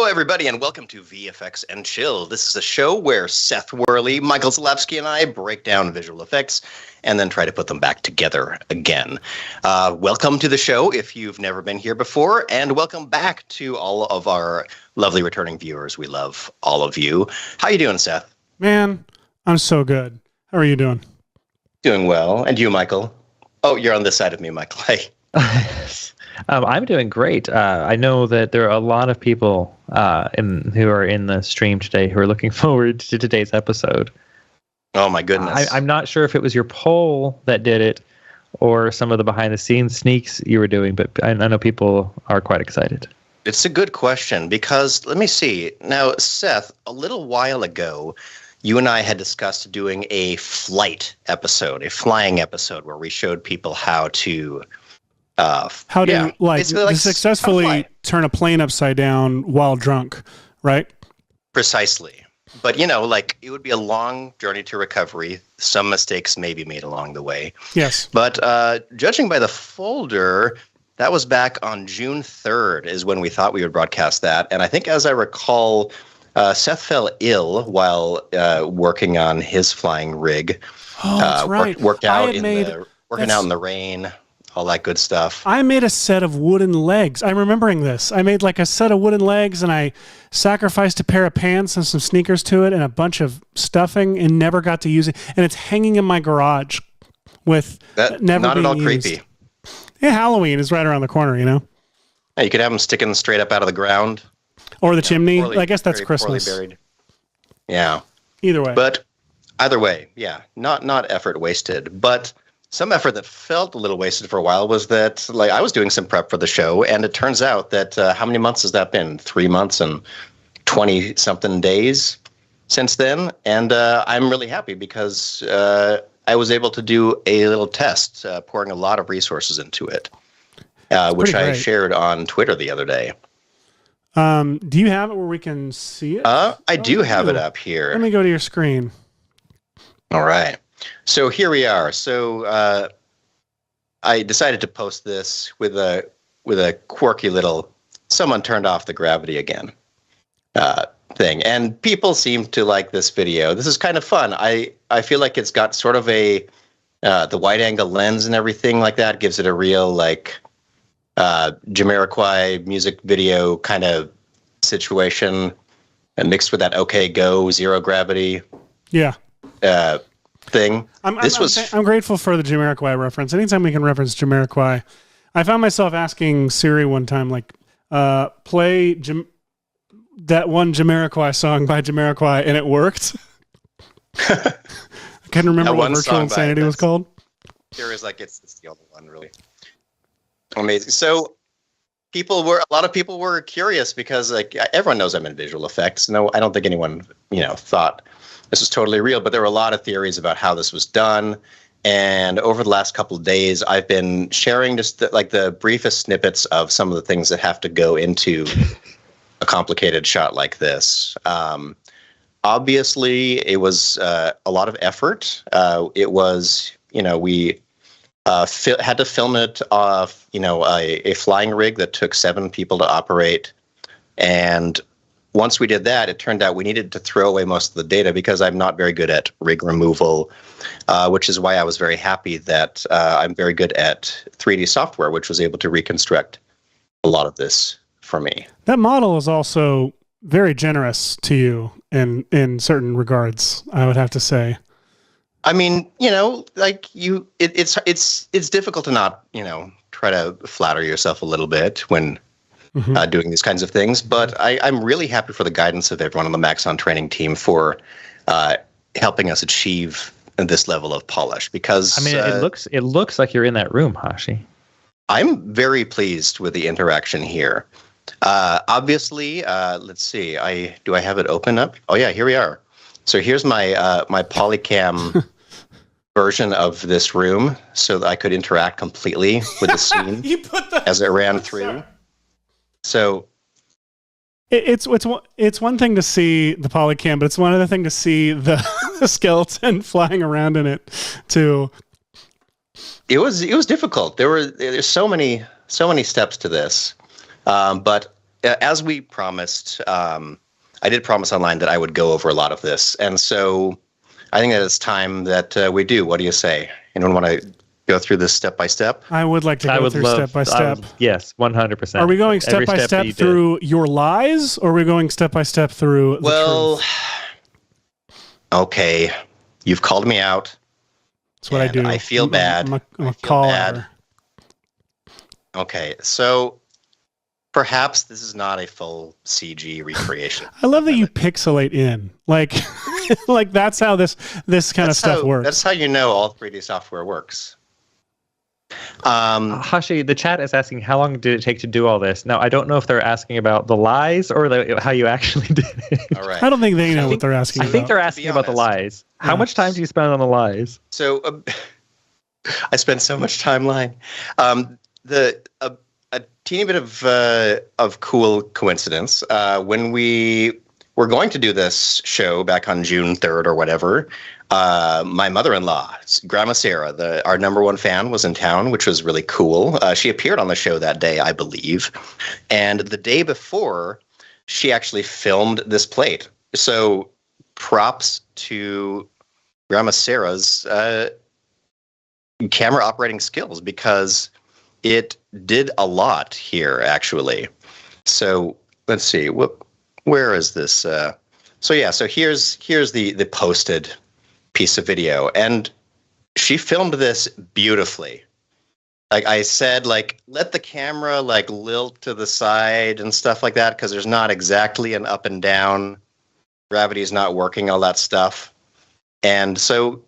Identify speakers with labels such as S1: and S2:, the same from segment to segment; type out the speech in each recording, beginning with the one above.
S1: everybody, and welcome to VFX and Chill. This is a show where Seth Worley, Michael Zalewski, and I break down visual effects and then try to put them back together again. Welcome to the show if you've never been here before, and welcome back to all of our lovely returning viewers. We love all of you. How you doing, Seth?
S2: Man, I'm so good. How are you doing?
S1: Doing well. And you, Michael? Oh, you're on this side of me, Michael.
S3: I'm doing great. I know that there are a lot of people who are in the stream today who are looking forward to today's episode.
S1: Oh, my goodness.
S3: I'm not sure if it was your poll that did it or some of the behind-the-scenes sneaks you were doing, but I know people are quite excited.
S1: It's a good question because, let me see. Now, Seth, a little while ago, you and I had discussed doing a flying episode, where we showed people how to
S2: successfully turn a plane upside down while drunk, right?
S1: Precisely. But, it would be a long journey to recovery. Some mistakes may be made along the way.
S2: Yes.
S1: But judging by the folder, that was back on June 3rd is when we thought we would broadcast that. And I think, as I recall, Seth fell ill while working on his flying rig.
S2: Oh, that's right.
S1: Working out in the rain. All that good stuff.
S2: I made a set of wooden legs. I'm remembering this. I made a set of wooden legs, and I sacrificed a pair of pants and some sneakers to it and a bunch of stuffing and never got to use it. And it's hanging in my garage with
S1: that,
S2: never
S1: not
S2: being
S1: at all
S2: used.
S1: creepy.
S2: Yeah, Halloween is right around the corner,
S1: Yeah, you could have them sticking straight up out of the ground.
S2: Or the chimney. I guess that's Christmas.
S1: Poorly buried. Yeah.
S2: Either way.
S1: But either way, yeah, not effort wasted. But some effort that felt a little wasted for a while was that, I was doing some prep for the show, and it turns out that, how many months has that been? 3 months and 20-something days since then. And I'm really happy because I was able to do a little test, pouring a lot of resources into it, which I shared on Twitter the other day.
S2: Do you have it where we can see it?
S1: I do have it up here.
S2: Let me go to your screen.
S1: All right. So here we are. So I decided to post this with a quirky little "someone turned off the gravity again" thing, and people seem to like this video. This is kind of fun. I feel like it's got sort of the wide angle lens and everything like that gives it a real Jamiroquai music video kind of situation, and mixed with that OK Go zero gravity.
S2: Yeah.
S1: Thing.
S2: I'm grateful for the Jamiroquai reference. Anytime we can reference Jamiroquai, I found myself asking Siri one time, play that one Jamiroquai song by Jamiroquai, and it worked. I can't remember what Virtual Insanity was called.
S1: There is it's the only one, really. Amazing. So a lot of people were curious because everyone knows I'm in visual effects. No, I don't think anyone thought this was totally real, but there were a lot of theories about how this was done. And over the last couple of days, I've been sharing just the briefest snippets of some of the things that have to go into a complicated shot like this. Obviously, it was a lot of effort. It was, we had to film it off, a flying rig that took 7 people to operate. And once we did that, it turned out we needed to throw away most of the data because I'm not very good at rig removal, which is why I was very happy that I'm very good at 3D software, which was able to reconstruct a lot of this for me.
S2: That model is also very generous to you in certain regards, I would have to say.
S1: I mean, it's difficult to not, try to flatter yourself a little bit when doing these kinds of things, but I'm really happy for the guidance of everyone on the Maxon training team for helping us achieve this level of polish. Because
S3: it looks like you're in that room, Hashi.
S1: I'm very pleased with the interaction here. Obviously, let's see. Do I have it open up? Oh yeah, here we are. So here's my my Polycam version of this room, so that I could interact completely with the scene as it ran through. So
S2: it's one thing to see the Polycam, but it's one other thing to see the skeleton flying around in it too.
S1: It was difficult. There's so many steps to this, but as we promised, I did promise online that I would go over a lot of this, and so I think that it's time that we do. What do you say? Anyone want to go through this step by step?
S2: I would like to go through step by step.
S3: Yes, 100%.
S2: Are we going step by step through your lies, or are we going step by step through the truth?
S1: Okay, you've called me out.
S2: That's what I do.
S1: I feel bad.
S2: I'm a caller.
S1: Okay, so perhaps this is not a full CG recreation.
S2: I love that you pixelate in. Like that's how this kind of stuff works.
S1: That's how you know all 3D software works.
S3: Hashi, the chat is asking how long did it take to do all this. Now, I don't know if they're asking about the lies or how you actually did it.
S1: All right.
S2: I don't think they know what they're asking about.
S3: I think they're asking about the lies. How much time do you spend on the lies?
S1: So I spend so much time lying. A teeny bit of cool coincidence. When we were going to do this show back on June 3rd or whatever, my mother-in-law, Grandma Sarah, our number one fan, was in town, which was really cool. She appeared on the show that day, I believe. And the day before, she actually filmed this plate. So props to Grandma Sarah's camera operating skills, because it did a lot here, actually. So let's see. Where is this? So here's the posted piece of video, and she filmed this beautifully. Like I said, let the camera lilt to the side and stuff like that, because there's not exactly an up and down. Gravity's not working, all that stuff. And so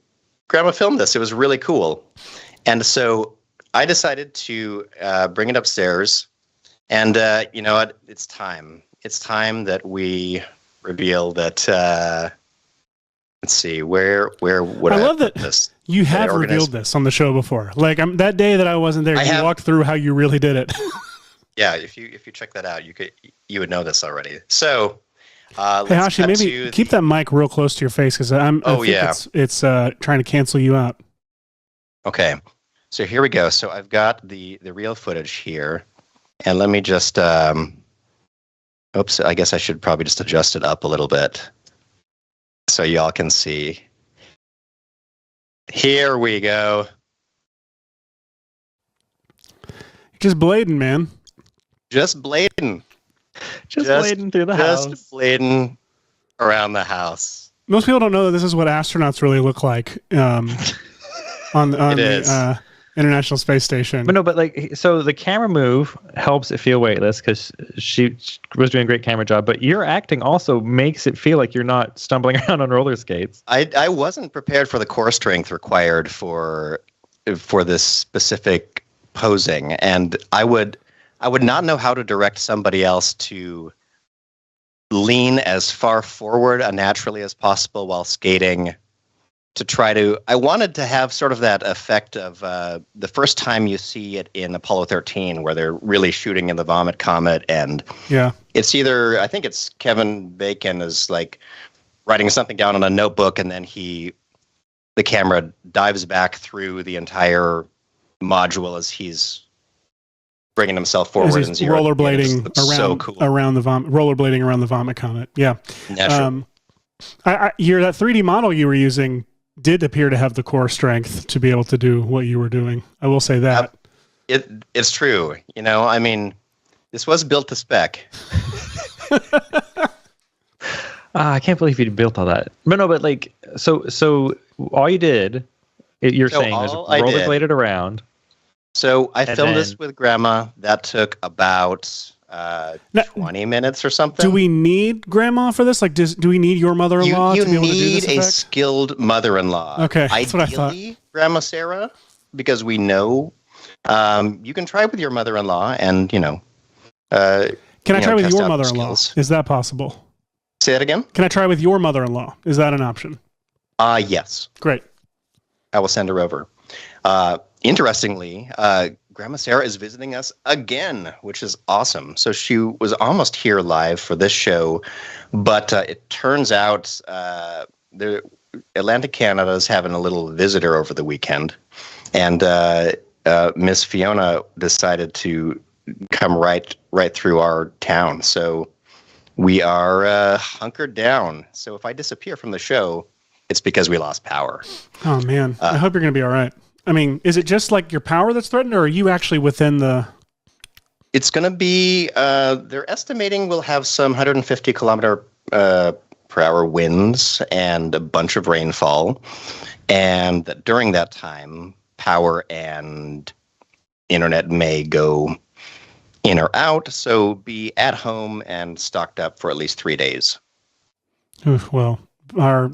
S1: Grandma filmed this. It was really cool. And so I decided to bring it upstairs, and you know what? It's time. It's time that we reveal that. Let's see, where would I
S2: love that
S1: this?
S2: You have revealed this on the show before. Like that day that I wasn't there, you walked through how you really did it.
S1: Yeah, if you check that out, you would know this already. So,
S2: hey Hashi, maybe keep that mic real close to your face, because I think it's trying to cancel you out.
S1: Okay, so here we go. So I've got the real footage here, and let me just oops, I guess I should probably just adjust it up a little bit so y'all can see. Here we go.
S2: Just blading, man.
S1: Just blading.
S3: Just blading through the house.
S1: Just blading around the house.
S2: Most people don't know that this is what astronauts really look like on the International Space Station.
S3: But no, so the camera move helps it feel weightless, because she was doing a great camera job. But your acting also makes it feel like you're not stumbling around on roller skates.
S1: I wasn't prepared for the core strength required for this specific posing, and I would not know how to direct somebody else to lean as far forward naturally as possible while skating. I wanted to have sort of that effect of the first time you see it in Apollo 13, where they're really shooting in the Vomit Comet, and it's either, I think it's Kevin Bacon is writing something down on a notebook, and then the camera dives back through the entire module as he's bringing himself forward and
S2: rollerblading around the Vomit Comet. Yeah. That 3D model you were using did appear to have the core strength to be able to do what you were doing. I will say that.
S1: It's true. You know, I mean, this was built to spec.
S3: I can't believe you built all that. But so all you did, you're saying, is rollerbladed around.
S1: So I filmed this with Grandma. That took about 20 minutes or something.
S2: Do we need Grandma for this? Do we need your mother-in-law to be able to do this?
S1: You need a skilled mother-in-law.
S2: Okay, that's what I thought.
S1: Grandma Sarah, because we know you can try with your mother-in-law, and can I
S2: try with your mother-in-law? Is that possible?
S1: Say that again?
S2: Can I try with your mother-in-law? Is that an option?
S1: Yes.
S2: Great.
S1: I will send her over. Interestingly, Grandma Sarah is visiting us again, which is awesome. So she was almost here live for this show, but it turns out Atlantic Canada is having a little visitor over the weekend, and Miss Fiona decided to come right through our town. So we are hunkered down. So if I disappear from the show, it's because we lost power.
S2: Oh man, I hope you're going to be all right. I mean, is it just like your power that's threatened, or are you actually within the?
S1: It's going to be. They're estimating we'll have some 150 kilometer per hour winds and a bunch of rainfall, and that during that time, power and internet may go in or out. So be at home and stocked up for at least 3 days.
S2: Oof, well, our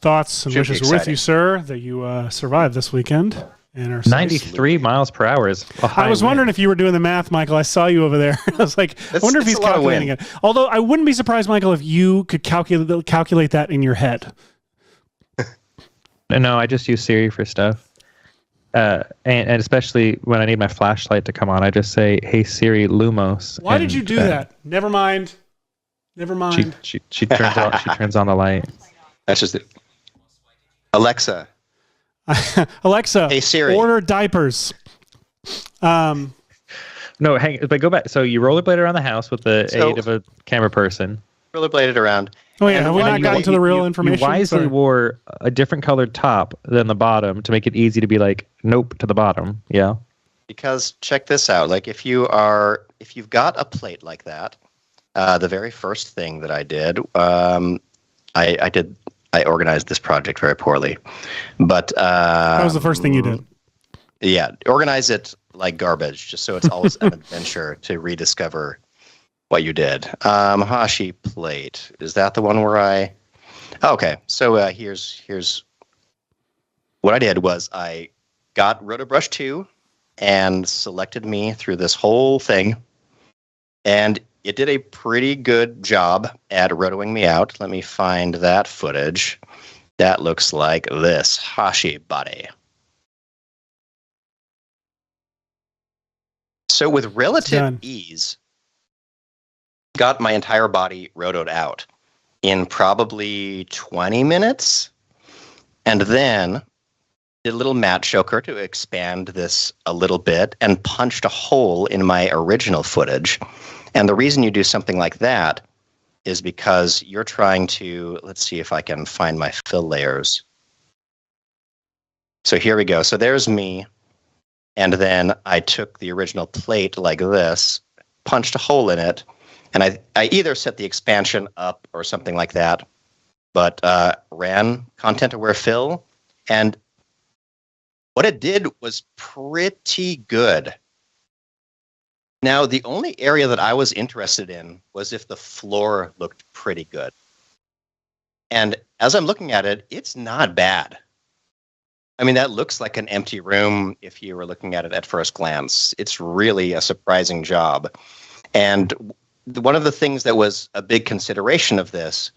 S2: thoughts and
S1: should
S2: wishes
S1: be
S2: are with
S1: exciting.
S2: you, sir, that you survived this weekend and are safe.
S3: 93 miles per hour is a high
S2: I was wondering if you were doing the math, Michael. I saw you over there. I was like, I wonder if he's
S1: it's a lot of
S2: calculating
S1: wind.
S2: it. Although I wouldn't be surprised, Michael, if you could calculate that in your head.
S3: No, I just use Siri for stuff. And especially when I need my flashlight to come on, I just say, "Hey Siri, Lumos."
S2: Why did you do that? Never mind.
S3: She turns on the light.
S1: That's just it. Alexa.
S2: Alexa,
S1: Hey Siri.
S2: order diapers.
S3: No, but go back. So you rollerblade around the house with the aid of a camera person.
S1: Rollerbladed around.
S2: Oh yeah, have we
S1: why
S2: not
S1: you-
S2: gotten to the real information?
S3: You wisely
S2: Sorry.
S3: wore a different colored top than the bottom to make it easy to be like, nope, to the bottom. Yeah.
S1: Because check this out. Like if you've got a plate like that, the very first thing that I did, I organized this project very poorly, but
S2: That was the first thing you did.
S1: yeah, organize it like garbage, just so it's always an adventure to rediscover what you did. Hashi plate, is that the one where I? Okay, so here's what I did was I got Rotobrush 2 and selected me through this whole thing, and it did a pretty good job at rotoing me out. Let me find that footage. That looks like this Hashi body. So with relative
S2: Done.
S1: ease, got my entire body rotoed out in probably 20 minutes, and then did a little mat choker to expand this a little bit and punched a hole in my original footage. And the reason you do something like that is because you're trying to, let's see if I can find my fill layers. So here we go. So there's me. And then I took the original plate like this, punched a hole in it, and I either set the expansion up or something like that, but ran content-aware fill, and what it did was pretty good. Now, the only area that I was interested in was if the floor looked pretty good. And as I'm looking at it, it's not bad. I mean, that looks like an empty room if you were looking at it at first glance. It's really a surprising job. And one of the things that was a big consideration of this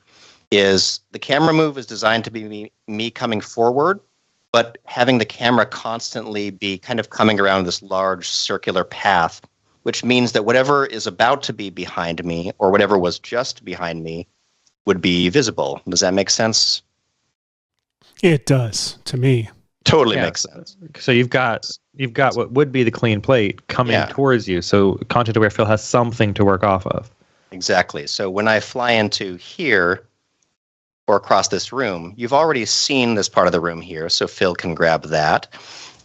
S1: is the camera move is designed to be me coming forward, but having the camera constantly be kind of coming around this large circular path, which means that whatever is about to be behind me or whatever was just behind me would be visible. Does that make sense?
S2: It does to me.
S1: Totally makes sense.
S3: So you've got what would be the clean plate coming towards you. So content aware fill has something to work off of.
S1: Exactly. So when I fly into here or across this room, you've already seen this part of the room here. So Phil can grab that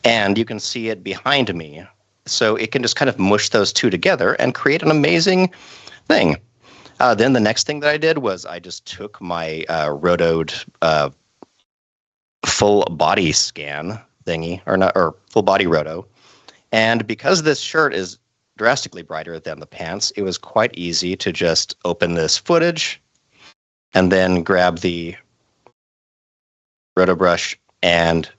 S1: and you can see it behind me. So it can just kind of mush those two together and create an amazing thing. Then the next thing that I did was I just took my rotoed full body scan thingy, or full body roto, and because this shirt is drastically brighter than the pants, it was quite easy to just open this footage and then grab the roto brush and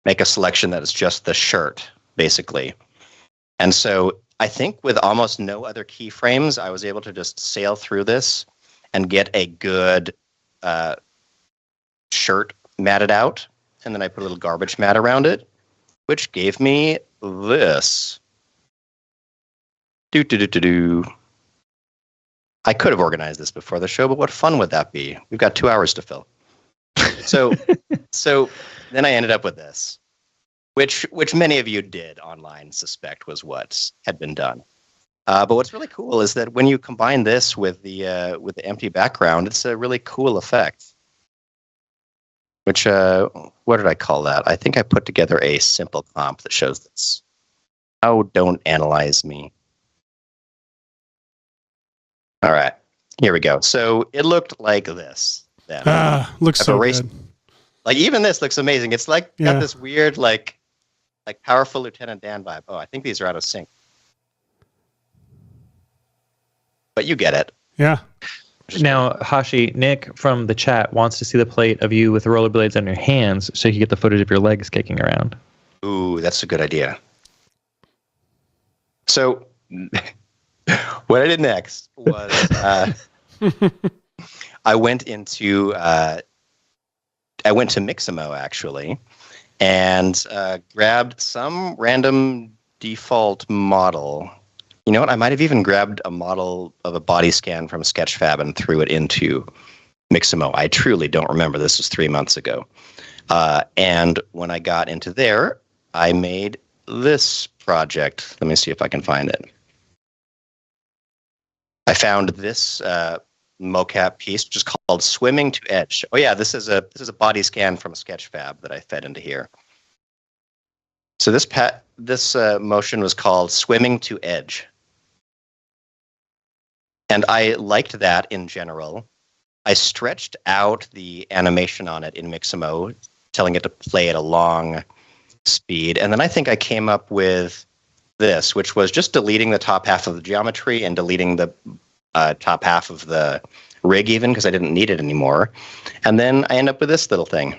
S1: make a selection that is just the shirt, basically. And so I think with almost no other keyframes, I was able to just sail through this and get a good shirt matted out. And then I put a little garbage mat around it, which gave me this. I could have organized this before the show, but what fun would that be? We've got 2 hours to fill. So then I ended up with this, which many of you did online suspect was what had been done. But what's really cool is that when you combine this with the empty background, it's a really cool effect. Which what did I call that? I think I put together a simple comp that shows this. Oh, don't analyze me. All right, here we go. So it looked like this. Then.
S2: Looks so good.
S1: Like even this looks amazing. It's like got this weird like powerful Lieutenant Dan vibe. Oh, I think these are out of sync. But you get it.
S2: Yeah.
S3: Now, Hashi, Nick from the chat wants to see the plate of you with rollerblades on your hands so you can get the footage of your legs kicking around.
S1: Ooh, that's a good idea. So what I did next was I went to Mixamo actually, and grabbed some random default model. You know what? I might have even grabbed a model of a body scan from Sketchfab and threw it into Mixamo. I truly don't remember. This was 3 months ago. And when I got into there, I made this project. Let me see if I can find it. I found this mocap piece, which is called Swimming to Edge. Oh yeah, this is a body scan from Sketchfab that I fed into here. So this motion was called Swimming to Edge. And I liked that in general. I stretched out the animation on it in Mixamo, telling it to play at a long speed. And then I think I came up with this, which was just deleting the top half of the geometry and deleting the top half of the rig even because I didn't need it anymore. And then I end up with this little thing.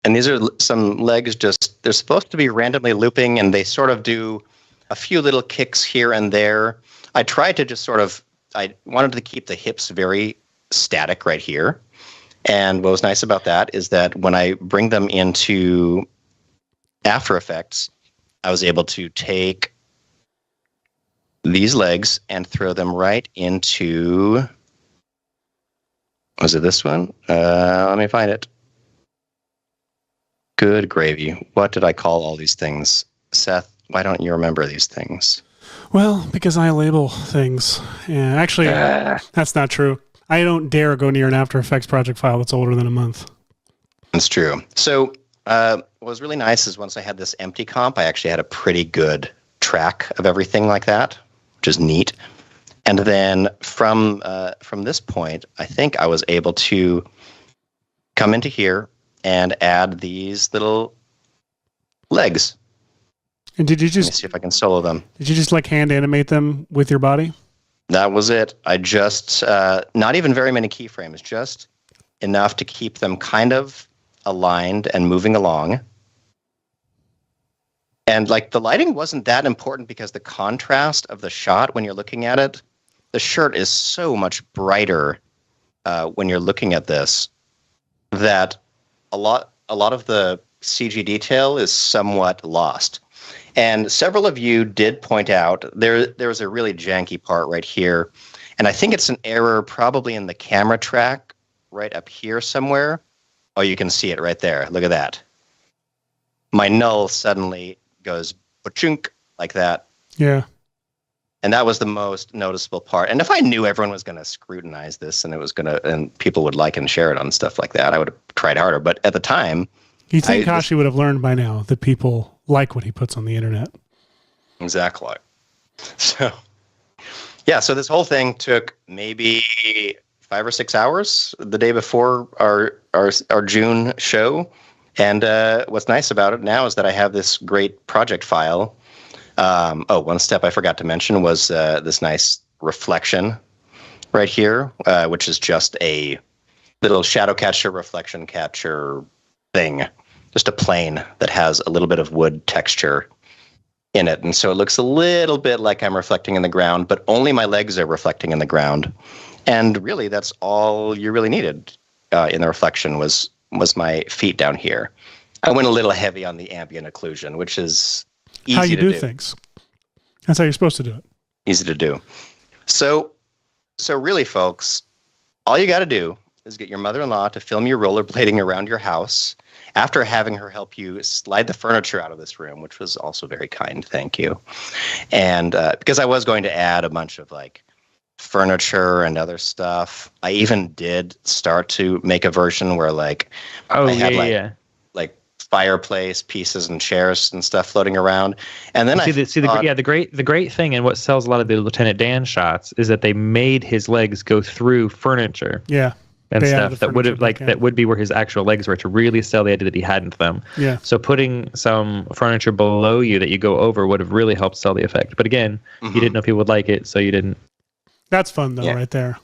S1: And these are some legs they're supposed to be randomly looping, and they sort of do a few little kicks here and there. I tried to I wanted to keep the hips very static right here. And what was nice about that is that when I bring them into After Effects, I was able to take these legs and throw them right into, was it this one? Let me find it. Good gravy. What did I call all these things? Seth, why don't you remember these things?
S2: Well, because I label things. And actually, that's not true. I don't dare go near an After Effects project file that's older than a month.
S1: That's true. So what was really nice is once I had this empty comp, I actually had a pretty good track of everything like that, which is neat. And then from this point, I think I was able to come into here and add these little legs.
S2: And did you just...
S1: Let me see if I can solo them.
S2: Did you just like hand animate them with your body?
S1: That was it. I just, not even very many keyframes, just enough to keep them kind of aligned and moving along. And like the lighting wasn't that important because the contrast of the shot when you're looking at it, the shirt is so much brighter when you're looking at this that a lot of the CG detail is somewhat lost. And several of you did point out there was a really janky part right here. And I think it's an error probably in the camera track right up here somewhere. Oh, you can see it right there. Look at that. My null suddenly goes ba-chunk like that.
S2: Yeah.
S1: And that was the most noticeable part. And if I knew everyone was going to scrutinize this and people would like and share it on stuff like that, I would have tried harder. But at the time,
S2: you think Hashi would have learned by now that people like what he puts on the internet.
S1: Exactly. So, yeah, so this whole thing took maybe 5 or 6 hours the day before our June show. And what's nice about it now is that I have this great project file. One step I forgot to mention was this nice reflection right here, which is just a little shadow catcher, reflection catcher thing. Just a plane that has a little bit of wood texture in it. And so it looks a little bit like I'm reflecting in the ground, but only my legs are reflecting in the ground. And really, that's all you really needed in the reflection was my feet down here. I went a little heavy on the ambient occlusion, which is easy
S2: how you
S1: to
S2: do things. That's how you're supposed to do it.
S1: Easy to do. So really, folks, all you got to do is get your mother-in-law to film you rollerblading around your house after having her help you slide the furniture out of this room, which was also very kind, thank you. And because I was going to add a bunch of like furniture and other stuff, I even did start to make a version where like I had like fireplace pieces and chairs and stuff floating around. And then
S3: the great thing and what sells a lot of the Lieutenant Dan shots is that they made his legs go through furniture.
S2: Yeah.
S3: And stuff that would have that would be where his actual legs were to really sell the idea that he hadn't them.
S2: Yeah.
S3: So putting some furniture below you that you go over would have really helped sell the effect. But again, you didn't know people would like it, so you didn't.
S2: That's fun though, right there.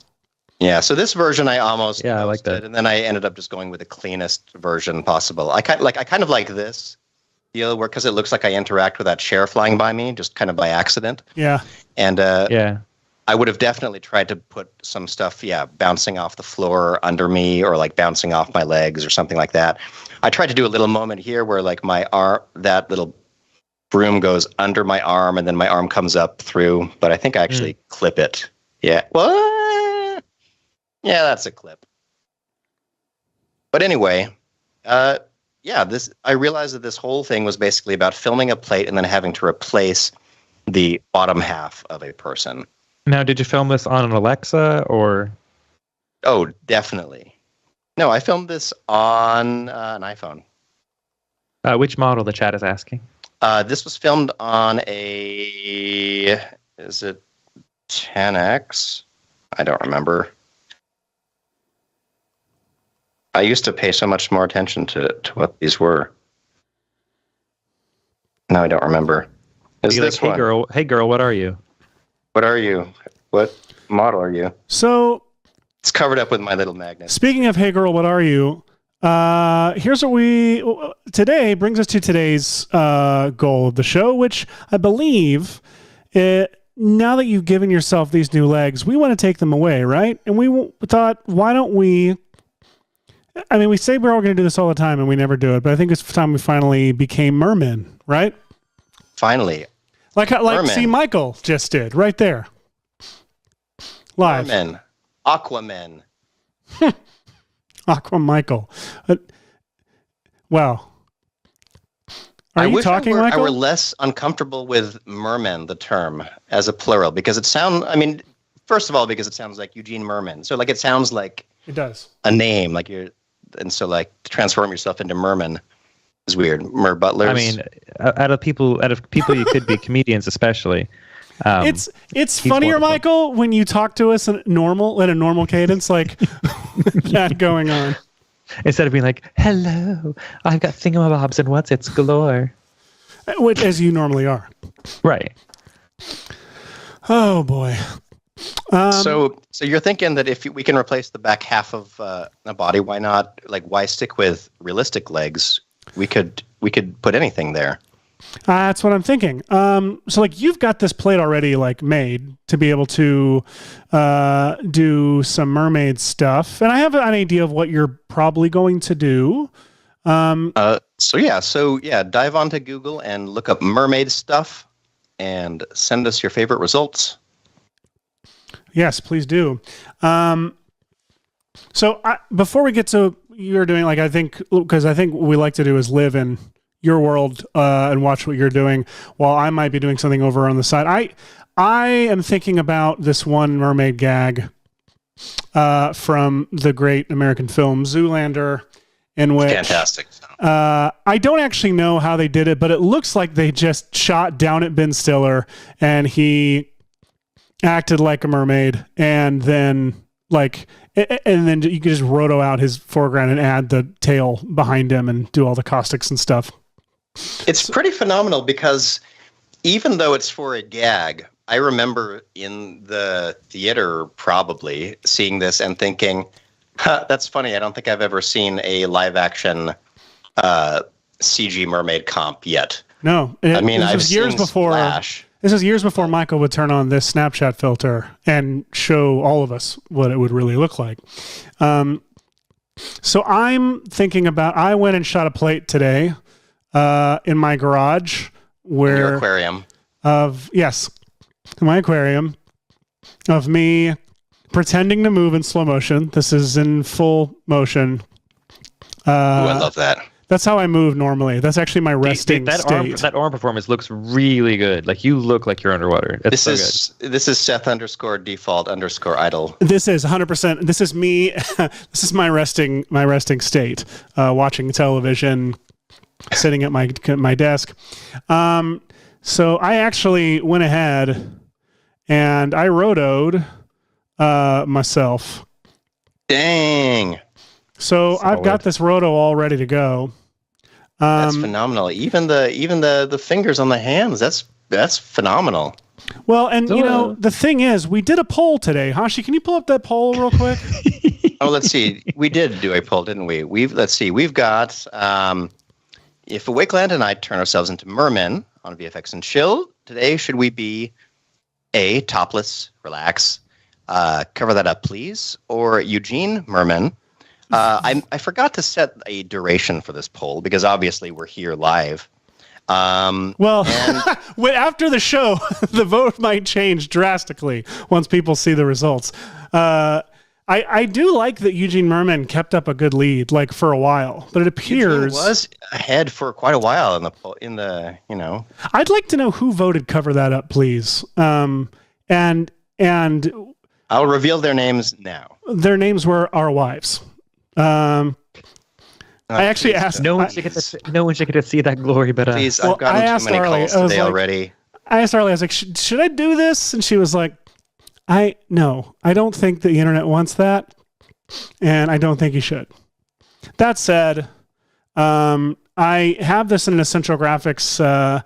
S1: Yeah. So this version I almost
S3: I like that,
S1: and then I ended up just going with the cleanest version possible. I kind of like this deal where because it looks like I interact with that chair flying by me just kind of by accident.
S2: Yeah.
S1: And I would have definitely tried to put some stuff, bouncing off the floor under me or like bouncing off my legs or something like that. I tried to do a little moment here where like my arm, that little broom goes under my arm and then my arm comes up through, but I think I actually clip it. Yeah. Well, yeah, that's a clip. But anyway, I realized that this whole thing was basically about filming a plate and then having to replace the bottom half of a person.
S3: Now, did you film this on an Alexa or?
S1: Oh, definitely. No, I filmed this on an iPhone.
S3: Which model the chat is asking?
S1: This was filmed on is it 10X? I don't remember. I used to pay so much more attention to what these were. Now I don't remember. Is this
S3: like, hey girl, what are you?
S1: What are you? What model are you?
S2: So
S1: it's covered up with my little magnet.
S2: Speaking of hey girl, what are you? Here's what today brings us to today's goal of the show, which I believe now that you've given yourself these new legs, we want to take them away, right? And we thought, why don't we? I mean, we say we're all going to do this all the time, and we never do it. But I think it's time we finally became mermen, right?
S1: Finally.
S2: Like see, Michael just did right there. Live.
S1: Mermen. Aquaman.
S2: Aqua Michael. Well. Are you talking, Michael?
S1: I were less uncomfortable with merman, the term, as a plural, because it sounds, I mean, first of all, because it sounds like Eugene Merman. So, like, it sounds like
S2: it does
S1: a name, like and so, like, to transform yourself into merman is weird. Mer butlers.
S3: I mean, out of people you could be comedians, especially.
S2: It's funnier, wonderful. Michael, when you talk to us in a normal cadence, like that going on.
S3: Instead of being like, hello, I've got thingamabobs and what's it's galore.
S2: Which, as you normally are. Right. Oh, boy.
S1: So you're thinking that if we can replace the back half of a body, why not? Like, why stick with realistic legs? We could put anything there.
S2: That's what I'm thinking. So like you've got this plate already like made to be able to do some mermaid stuff, and I have an idea of what you're probably going to do.
S1: So dive onto Google and look up mermaid stuff, and send us your favorite results.
S2: Yes, please do. Before we get to you're doing, like I think what we like to do is live in your world and watch what you're doing while I might be doing something over on the side. I am thinking about this one mermaid gag from the great American film Zoolander, in which
S1: fantastic.
S2: I don't actually know how they did it, but it looks like they just shot down at Ben Stiller and he acted like a mermaid, and then you could just roto out his foreground and add the tail behind him and do all the caustics and stuff.
S1: It's pretty phenomenal because even though it's for a gag, I remember in the theater probably seeing this and thinking, that's funny. I don't think I've ever seen a live action CG mermaid comp yet.
S2: No. I've seen Splash. This is years before Michael would turn on this Snapchat filter and show all of us what it would really look like. So I'm thinking about, I went and shot a plate today in my garage where...
S1: In your aquarium.
S2: In my aquarium of me pretending to move in slow motion. This is in full motion.
S1: I love that.
S2: That's how I move normally. That's actually my resting state.
S3: That arm performance looks really good. Like you look like you're underwater. It's
S1: This is Seth _default_idle.
S2: This is 100%. This is me. This is my resting state. Watching television, sitting at my desk. So I actually went ahead and I rotoed myself.
S1: Dang.
S2: So I've got this roto all ready to go.
S1: That's phenomenal. Even the fingers on the hands. That's phenomenal.
S2: Well, and the thing is, we did a poll today. Hashi, can you pull up that poll real quick?
S1: Oh, let's see. We did do a poll, didn't we? We've got if Awakeland and I turn ourselves into mermen on VFX and Chill today, should we be A, topless, relax, cover that up, please, or Eugene Merman? I forgot to set a duration for this poll because obviously we're here live.
S2: After the show, the vote might change drastically once people see the results. I do like that Eugene Merman kept up a good lead, like for a while, but it appears
S1: Eugene was ahead for quite a while in the.
S2: I'd like to know who voted "Cover That Up, Please," and
S1: I'll reveal their names now.
S2: Their names were our wives. I actually asked.
S3: No one should get to see that glory, but
S1: please, I've gotten too many calls today already.
S2: I asked Arlie. I was like, "Should I do this?" And she was like, I don't think the internet wants that, and I don't think you should." That said, I have this in an Essential Graphics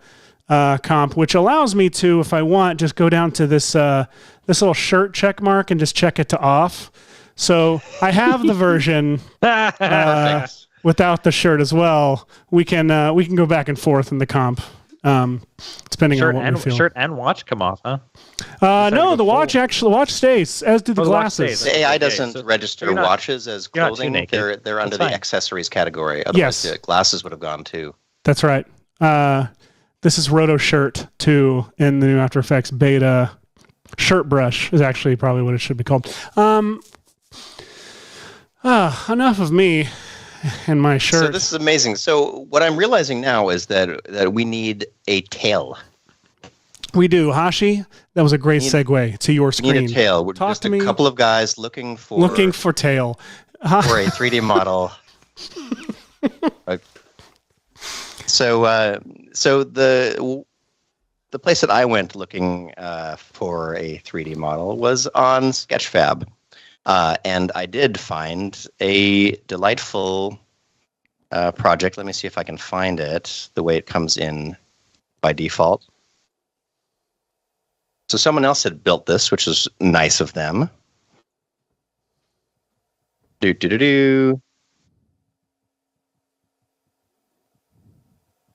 S2: comp, which allows me to, if I want, just go down to this little shirt check mark and just check it to off. So I have the version without the shirt as well. We can go back and forth in the comp, depending on what we feel.
S3: Shirt and watch come off, huh?
S2: No, the watch stays, as do the glasses.
S1: The AI doesn't register watches as clothing. They're under the accessories category. Otherwise, the glasses would have gone too. That's
S2: right. This is Roto Shirt 2 in the new After Effects beta. Shirt brush is actually probably what it should be called. Enough of me and my shirt.
S1: So this is amazing. So what I'm realizing now is that we need a tail.
S2: We do. Hashi, that was a great segue to your screen.
S1: We need a tail. We're just a couple of guys looking for
S2: tail.
S1: For a 3D model. So the place that I went looking for a 3D model was on Sketchfab. And I did find a delightful project. Let me see if I can find it the way it comes in by default. So someone else had built this, which is nice of them.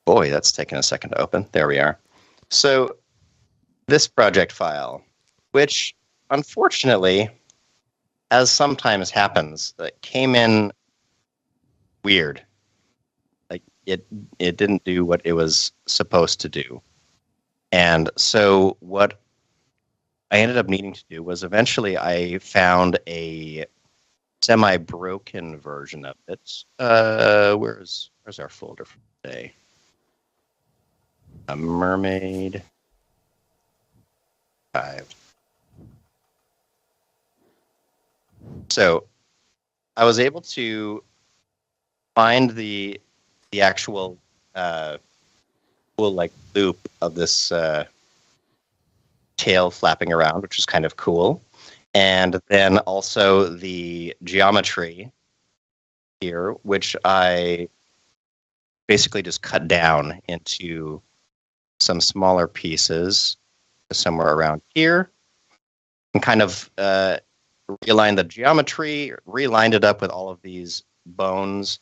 S1: Boy, that's taken a second to open. There we are. So this project file, which unfortunately, as sometimes happens, that came in weird. Like it didn't do what it was supposed to do. And so what I ended up needing to do was eventually I found a semi-broken version of it. Where's our folder for today? A mermaid 5. So I was able to find the actual loop of this tail flapping around, which was kind of cool. And then also the geometry here, which I basically just cut down into some smaller pieces somewhere around here and kind of realigned the geometry, realigned it up with all of these bones.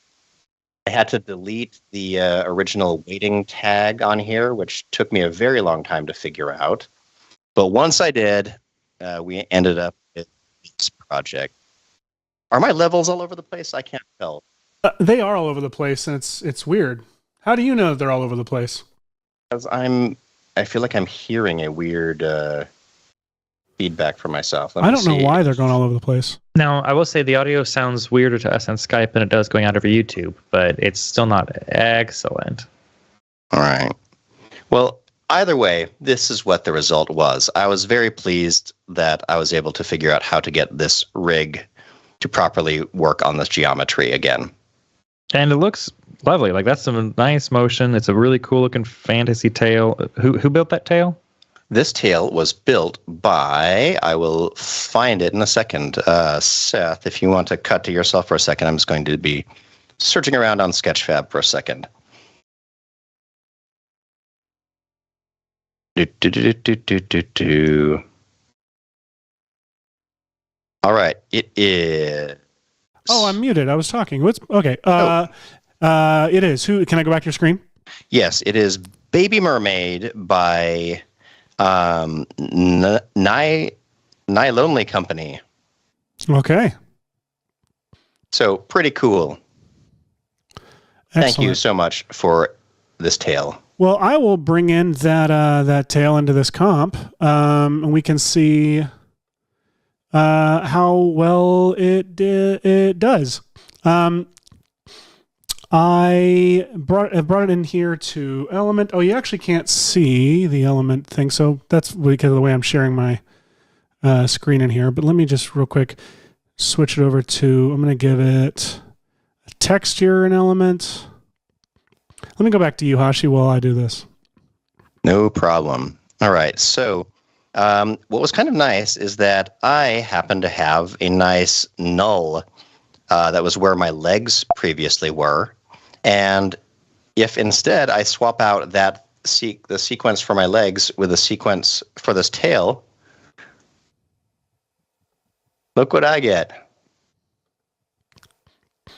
S1: I had to delete the original weighting tag on here, which took me a very long time to figure out. But once I did, we ended up with this project. Are my levels all over the place? I can't tell.
S2: They are all over the place, and it's weird. How do you know they're all over the place?
S1: Because I feel like I'm hearing a weird feedback for myself.
S2: I don't know why they're going all over the place.
S3: Now, I will say the audio sounds weirder to us on Skype than it does going out over YouTube, but it's still not excellent.
S1: All right. Well, either way, this is what the result was. I was very pleased that I was able to figure out how to get this rig to properly work on this geometry again.
S3: And it looks lovely. Like, that's some nice motion. It's a really cool looking fantasy tail. Who built that tail?
S1: This tail was built by, I will find it in a second. Seth, if you want to cut to yourself for a second, I'm just going to be searching around on Sketchfab for a second. All right, it is.
S2: Oh, I'm muted. I was talking. What's okay? It is. Who? Can I go back to your screen?
S1: Yes, it is Baby Mermaid by Nye Lonely Company.
S2: Okay.
S1: So pretty cool.
S2: Excellent.
S1: Thank you so much for this tale.
S2: Well, I will bring in that tail into this comp, and we can see how well it does. I brought it in here to element. Oh, you actually can't see the element thing, so that's because of the way I'm sharing my screen in here. But let me just real quick switch it over to. I'm going to give it a texture and element. Let me go back to you, Hashi, while I do this.
S1: No problem. All right. So what was kind of nice is that I happen to have a nice null that was where my legs previously were. And if instead I swap out the sequence for my legs with the sequence for this tail, look what I get.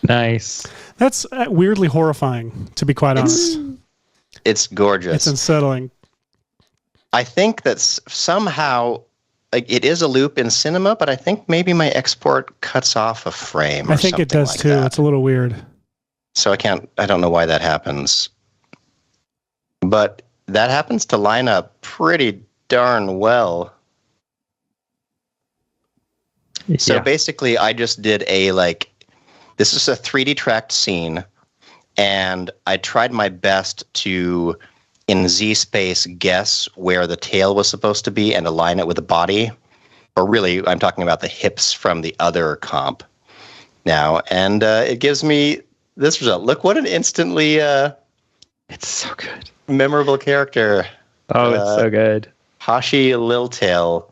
S3: Nice.
S2: That's weirdly horrifying, to be quite honest.
S1: It's gorgeous.
S2: It's unsettling.
S1: I think that somehow, like, it is a loop in cinema, but I think maybe my export cuts off a frame.
S2: I think it does too. It's a little weird.
S1: So I don't know why that happens. But that happens to line up pretty darn well. Yeah. So basically, I just did this is a 3D tracked scene, and I tried my best to, in Z space, guess where the tail was supposed to be and align it with the body. Or really, I'm talking about the hips from the other comp now. And it gives me this result. Look what an instantly
S3: it's so good.
S1: Memorable character.
S3: Oh, it's so good.
S1: Hashi Liltail.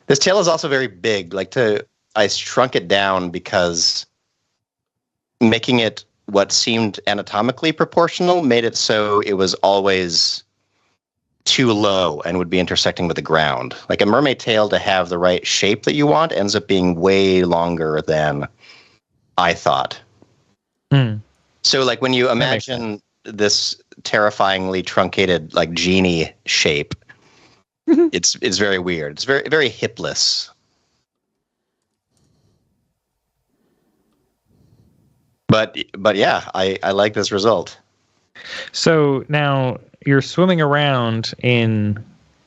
S1: This tail is also very big. I shrunk it down because making it what seemed anatomically proportional made it so it was always too low and would be intersecting with the ground. Like a mermaid tail, to have the right shape that you want, ends up being way longer than I thought. So like when you imagine this terrifyingly truncated like genie shape, it's very weird. It's very, very hipless. But yeah, I like this result.
S3: So now you're swimming around in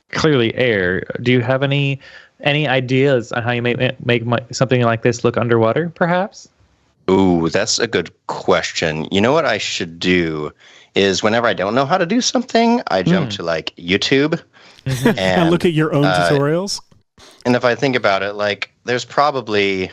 S3: clearly air. Do you have any ideas on how you make something like this look underwater, perhaps?
S1: Ooh, that's a good question. You know what I should do is whenever I don't know how to do something, I jump to like YouTube
S2: and look at your own tutorials.
S1: And if I think about it, like there's probably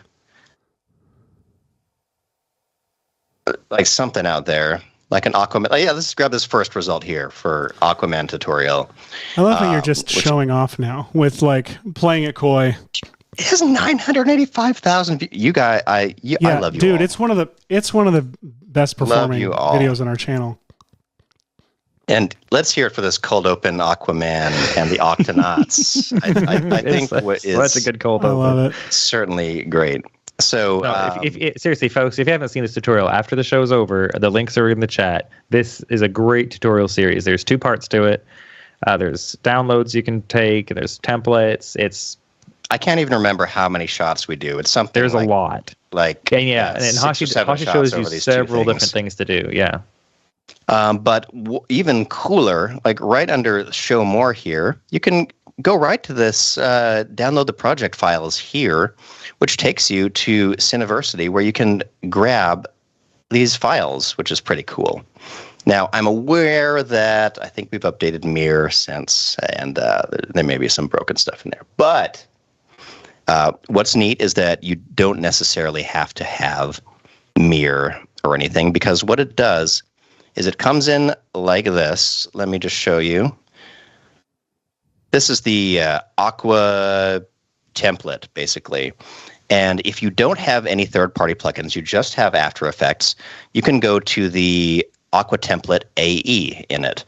S1: like something out there, like an Aquaman. Yeah, let's grab this first result here for Aquaman tutorial.
S2: I love how you're just showing off now with like playing it coy.
S1: It has 985,000 views. You guys, I love you,
S2: dude.
S1: all.
S2: It's one of the best performing videos on our channel.
S1: And let's hear it for this cold open Aquaman and the Octonauts. I think
S3: that's a good cold open.
S2: I love it.
S1: Certainly great. So
S3: seriously, folks, if you haven't seen this tutorial, after the show's over, the links are in the chat. This is a great tutorial series. There's 2 parts to it. There's downloads you can take. There's templates.
S1: I can't even remember how many shots we do. It's something.
S3: There's a lot.
S1: And
S3: Hashi shows you several different things to do. Yeah.
S1: But even cooler, like right under show more here, you can go right to this, download the project files here, which takes you to Cineversity, where you can grab these files, which is pretty cool. Now, I'm aware that I think we've updated Mirror since, and there may be some broken stuff in there. But what's neat is that you don't necessarily have to have Mirror or anything, because what it does is it comes in like this. Let me just show you. This is the Aqua template, basically. And if you don't have any third-party plugins, you just have After Effects, you can go to the Aqua template AE in it.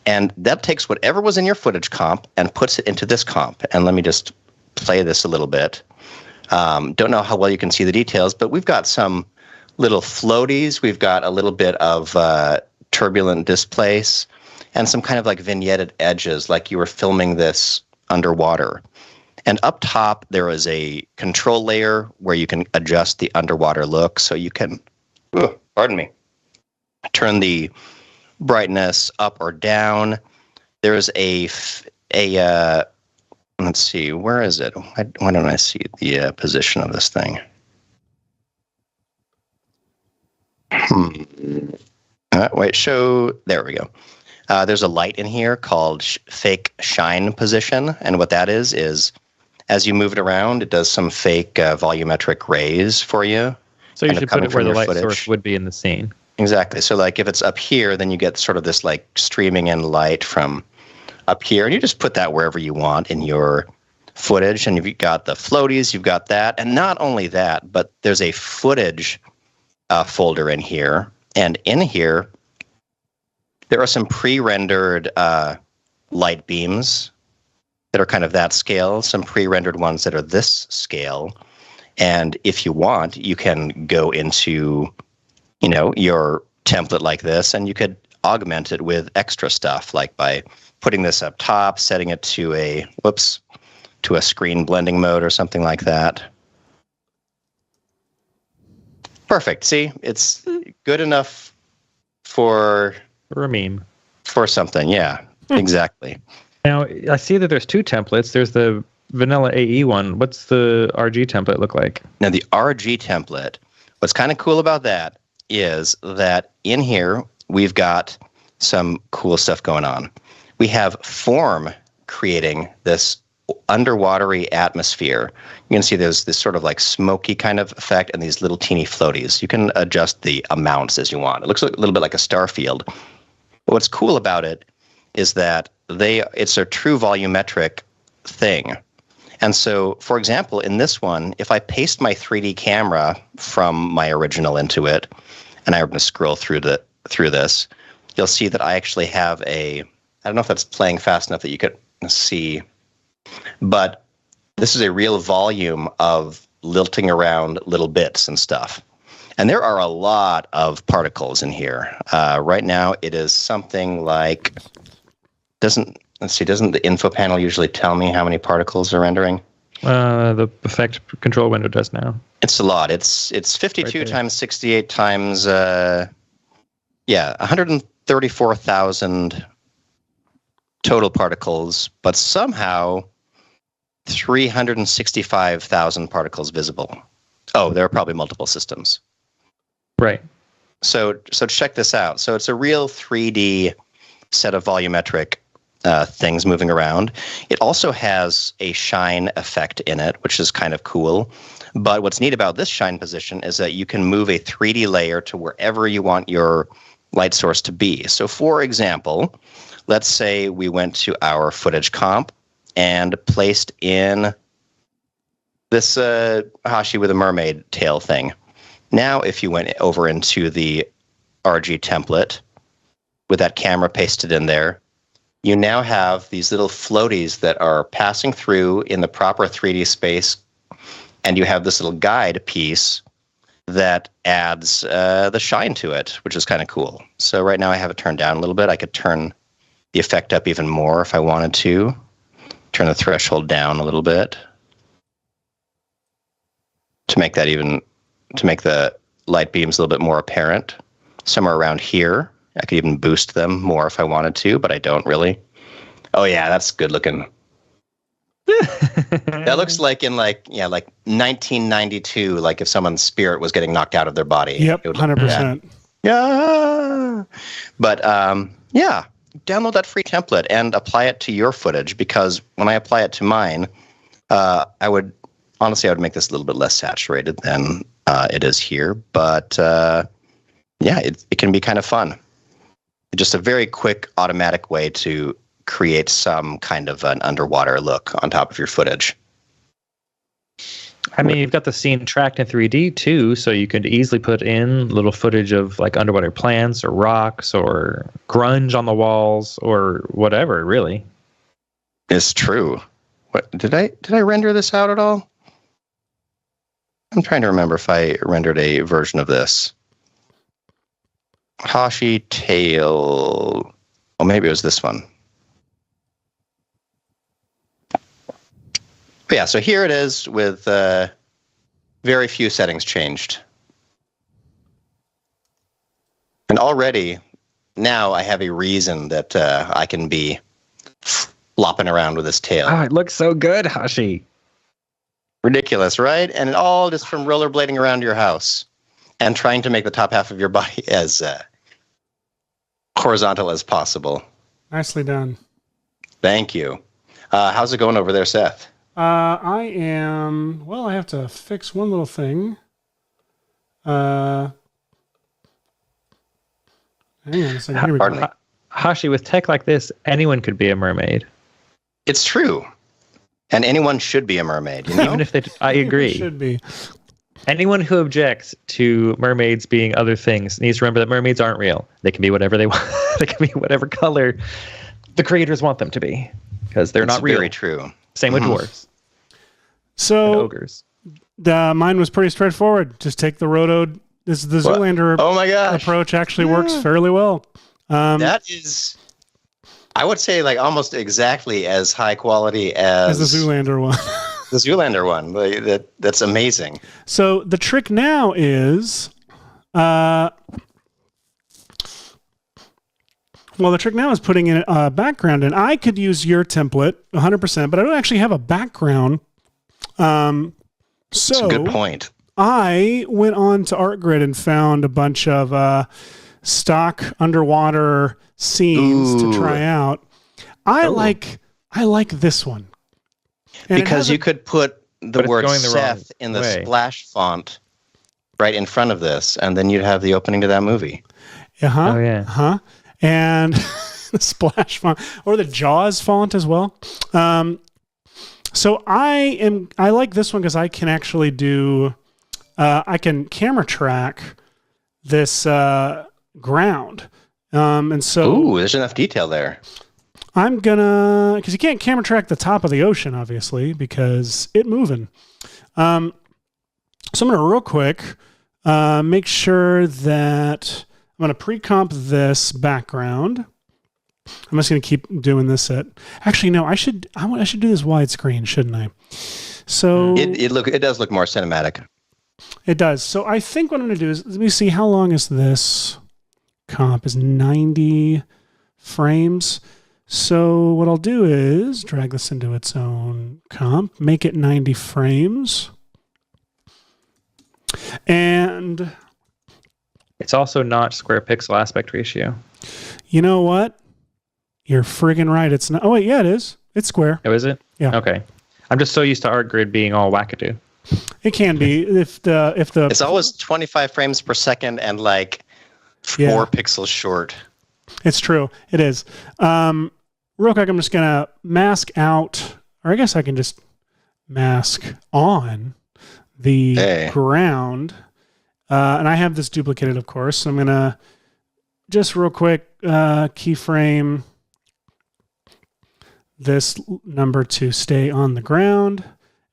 S1: And that takes whatever was in your footage comp and puts it into this comp. And let me just play this a little bit. Don't know how well you can see the details, but we've got some little floaties. We've got a little bit of turbulent displace and some kind of like vignetted edges, like you were filming this underwater. And up top, there is a control layer where you can adjust the underwater look. So you can, pardon me, turn the brightness up or down. There's let's see, where is it? Why don't I see the position of this thing? Wait, show, there we go. There's a light in here called fake shine position. And what that is as you move it around, it does some fake volumetric rays for you.
S3: So you should put it where the light source would be in the scene.
S1: Exactly. So like if it's up here, then you get sort of this like streaming in light from up here. And you just put that wherever you want in your footage. And you've got the floaties, you've got that. And not only that, but there's a footage folder in here. And in here, there are some pre-rendered light beams that are kind of that scale, some pre-rendered ones that are this scale. And if you want, you can go into, your template like this, and you could augment it with extra stuff, like by putting this up top, setting it to a screen blending mode or something like that. Perfect. See, it's good enough for
S3: a meme.
S1: For something, yeah, exactly.
S3: Now, I see that there's two templates. There's the vanilla AE one. What's the RG template look like?
S1: Now, the RG template, what's kind of cool about that is that in here, we've got some cool stuff going on. We have Form creating this underwatery atmosphere. You can see there's this sort of like smoky kind of effect and these little teeny floaties. You can adjust the amounts as you want. It looks a little bit like a star field. But what's cool about it is that it's a true volumetric thing. And so, for example, in this one, if I paste my 3D camera from my original into it, and I'm going to scroll through this, you'll see that I actually have I don't know if that's playing fast enough that you could see, but this is a real volume of lilting around little bits and stuff. And there are a lot of particles in here. Right now, it is something like, doesn't the info panel usually tell me how many particles are rendering?
S3: The effect control window does now.
S1: It's a lot. It's 52 right times 68 times, 134,000 total particles, but somehow 365,000 particles visible. Oh, there are probably multiple systems.
S3: Right.
S1: So check this out. So it's a real 3D set of volumetric things moving around. It also has a shine effect in it, which is kind of cool. But what's neat about this shine position is that you can move a 3D layer to wherever you want your light source to be. So for example, let's say we went to our footage comp and placed in this Hashi with a mermaid tail thing. Now, if you went over into the RG template with that camera pasted in there, you now have these little floaties that are passing through in the proper 3D space, and you have this little guide piece that adds the shine to it, which is kind of cool. So right now I have it turned down a little bit. I could turn the effect up even more if I wanted to. Turn the threshold down a little bit to make the light beams a little bit more apparent. Somewhere around here, I could even boost them more if I wanted to, but I don't really. Oh yeah, that's good looking. That looks like in like 1992, like if someone's spirit was getting knocked out of their body.
S2: Yep, 100%.
S1: Yeah. But yeah, download that free template and apply it to your footage, because when I apply it to mine, I would make this a little bit less saturated than it is here. But yeah, it can be kind of fun. Just a very quick, automatic way to create some kind of an underwater look on top of your footage.
S3: I mean, you've got the scene tracked in 3D too, so you could easily put in little footage of like underwater plants or rocks or grunge on the walls or whatever, really.
S1: It's true. What did I render this out at all? I'm trying to remember if I rendered a version of this. Hashi tail. Oh, maybe it was this one. But yeah, so here it is with very few settings changed. And already, now I have a reason that I can be flopping around with this tail.
S3: Oh, it looks so good, Hashi.
S1: Ridiculous, right? And it all just from rollerblading around your house and trying to make the top half of your body as horizontal as possible.
S2: Nicely done.
S1: Thank you. How's it going over there, Seth?
S2: I have to fix one little thing. Hang on a second. Here we
S1: Pardon
S2: go.
S1: me.
S3: Hashi, with tech like this, anyone could be a mermaid.
S1: It's true. And anyone should be a mermaid, you know?
S3: Even if I agree.
S2: Should be.
S3: Anyone who objects to mermaids being other things needs to remember that mermaids aren't real. They can be whatever they want. They can be whatever color the creators want them to be, because they're not real.
S1: Very true.
S3: Same with dwarves and
S2: So
S3: ogres.
S2: mine was pretty straightforward. Just take the roto. The Zoolander
S1: Oh my gosh.
S2: approach actually works fairly well.
S1: That is, I would say, like almost exactly as high quality as
S2: the Zoolander one.
S1: the Zoolander one. Like, that's amazing.
S2: So the trick now is, putting in a background. And I could use your template 100%, but I don't actually have a background.
S1: That's a good point.
S2: I went on to ArtGrid and found a bunch of stock underwater scenes to try out. I like this one. And
S1: because you could put the word Seth in the
S3: way.
S1: splash font right in front of this, and then you'd have the opening to that movie.
S2: Uh-huh.
S3: Oh, yeah.
S2: Uh-huh. And the splash font or the Jaws font as well. So I like this one because I can actually do I can camera track this ground. And so
S1: there's enough detail there.
S2: I'm gonna, because you can't camera track the top of the ocean, obviously, because it's moving. So I'm gonna real quick make sure that I'm gonna pre-comp this background. I'm just gonna keep doing this actually, no, I should do this widescreen, shouldn't I? So
S1: It does look more cinematic.
S2: It does. So I think what I'm gonna do is, let me see, how long is this comp? Is 90 frames. So what I'll do is drag this into its own comp, make it 90 frames. And
S3: It's also not square pixel aspect ratio.
S2: you know what? You're friggin' right. It's not. Oh, wait. Yeah, it is. It's square.
S3: Oh, is it?
S2: Yeah.
S3: Okay. I'm just so used to ArtGrid being all wackadoo.
S2: It can be if the
S1: It's always 25 frames per second and like 4 pixels short.
S2: It's true. It is. Real quick, I'm just going to mask out, or I guess I can just mask on the ground. And I have this duplicated, of course. So I'm going to just real quick keyframe this number to stay on the ground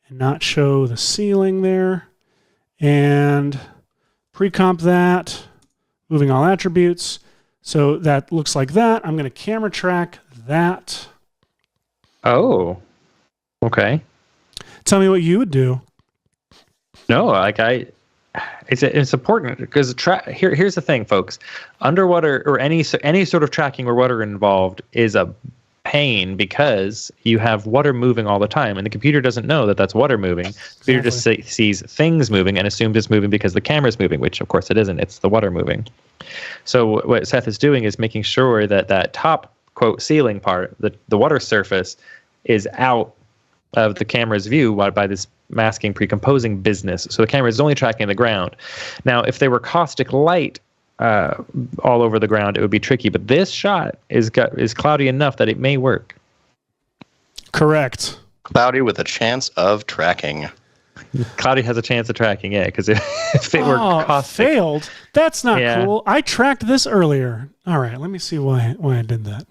S2: and not show the ceiling there. And pre-comp that, moving all attributes. So that looks like that. I'm going to camera track that.
S3: Oh, okay.
S2: Tell me what you would do.
S3: No, like it's important because here's the thing, folks. Underwater or any sort of tracking where water involved is a pain because you have water moving all the time, and the computer doesn't know that that's water moving. The computer just sees things moving and assumes it's moving because the camera's moving, which of course it isn't. It's the water moving. So what Seth is doing is making sure that that top, quote, ceiling part, the water surface, is out of the camera's view by this masking precomposing business. So the camera is only tracking the ground. Now, if there were caustic light all over the ground, it would be tricky. But this shot is cloudy enough that it may work.
S2: Correct.
S1: Cloudy with a chance of tracking.
S3: Cloudy has a chance of tracking, yeah, because if it were caustic.
S2: Failed? That's not cool. I tracked this earlier. All right, let me see why I did that.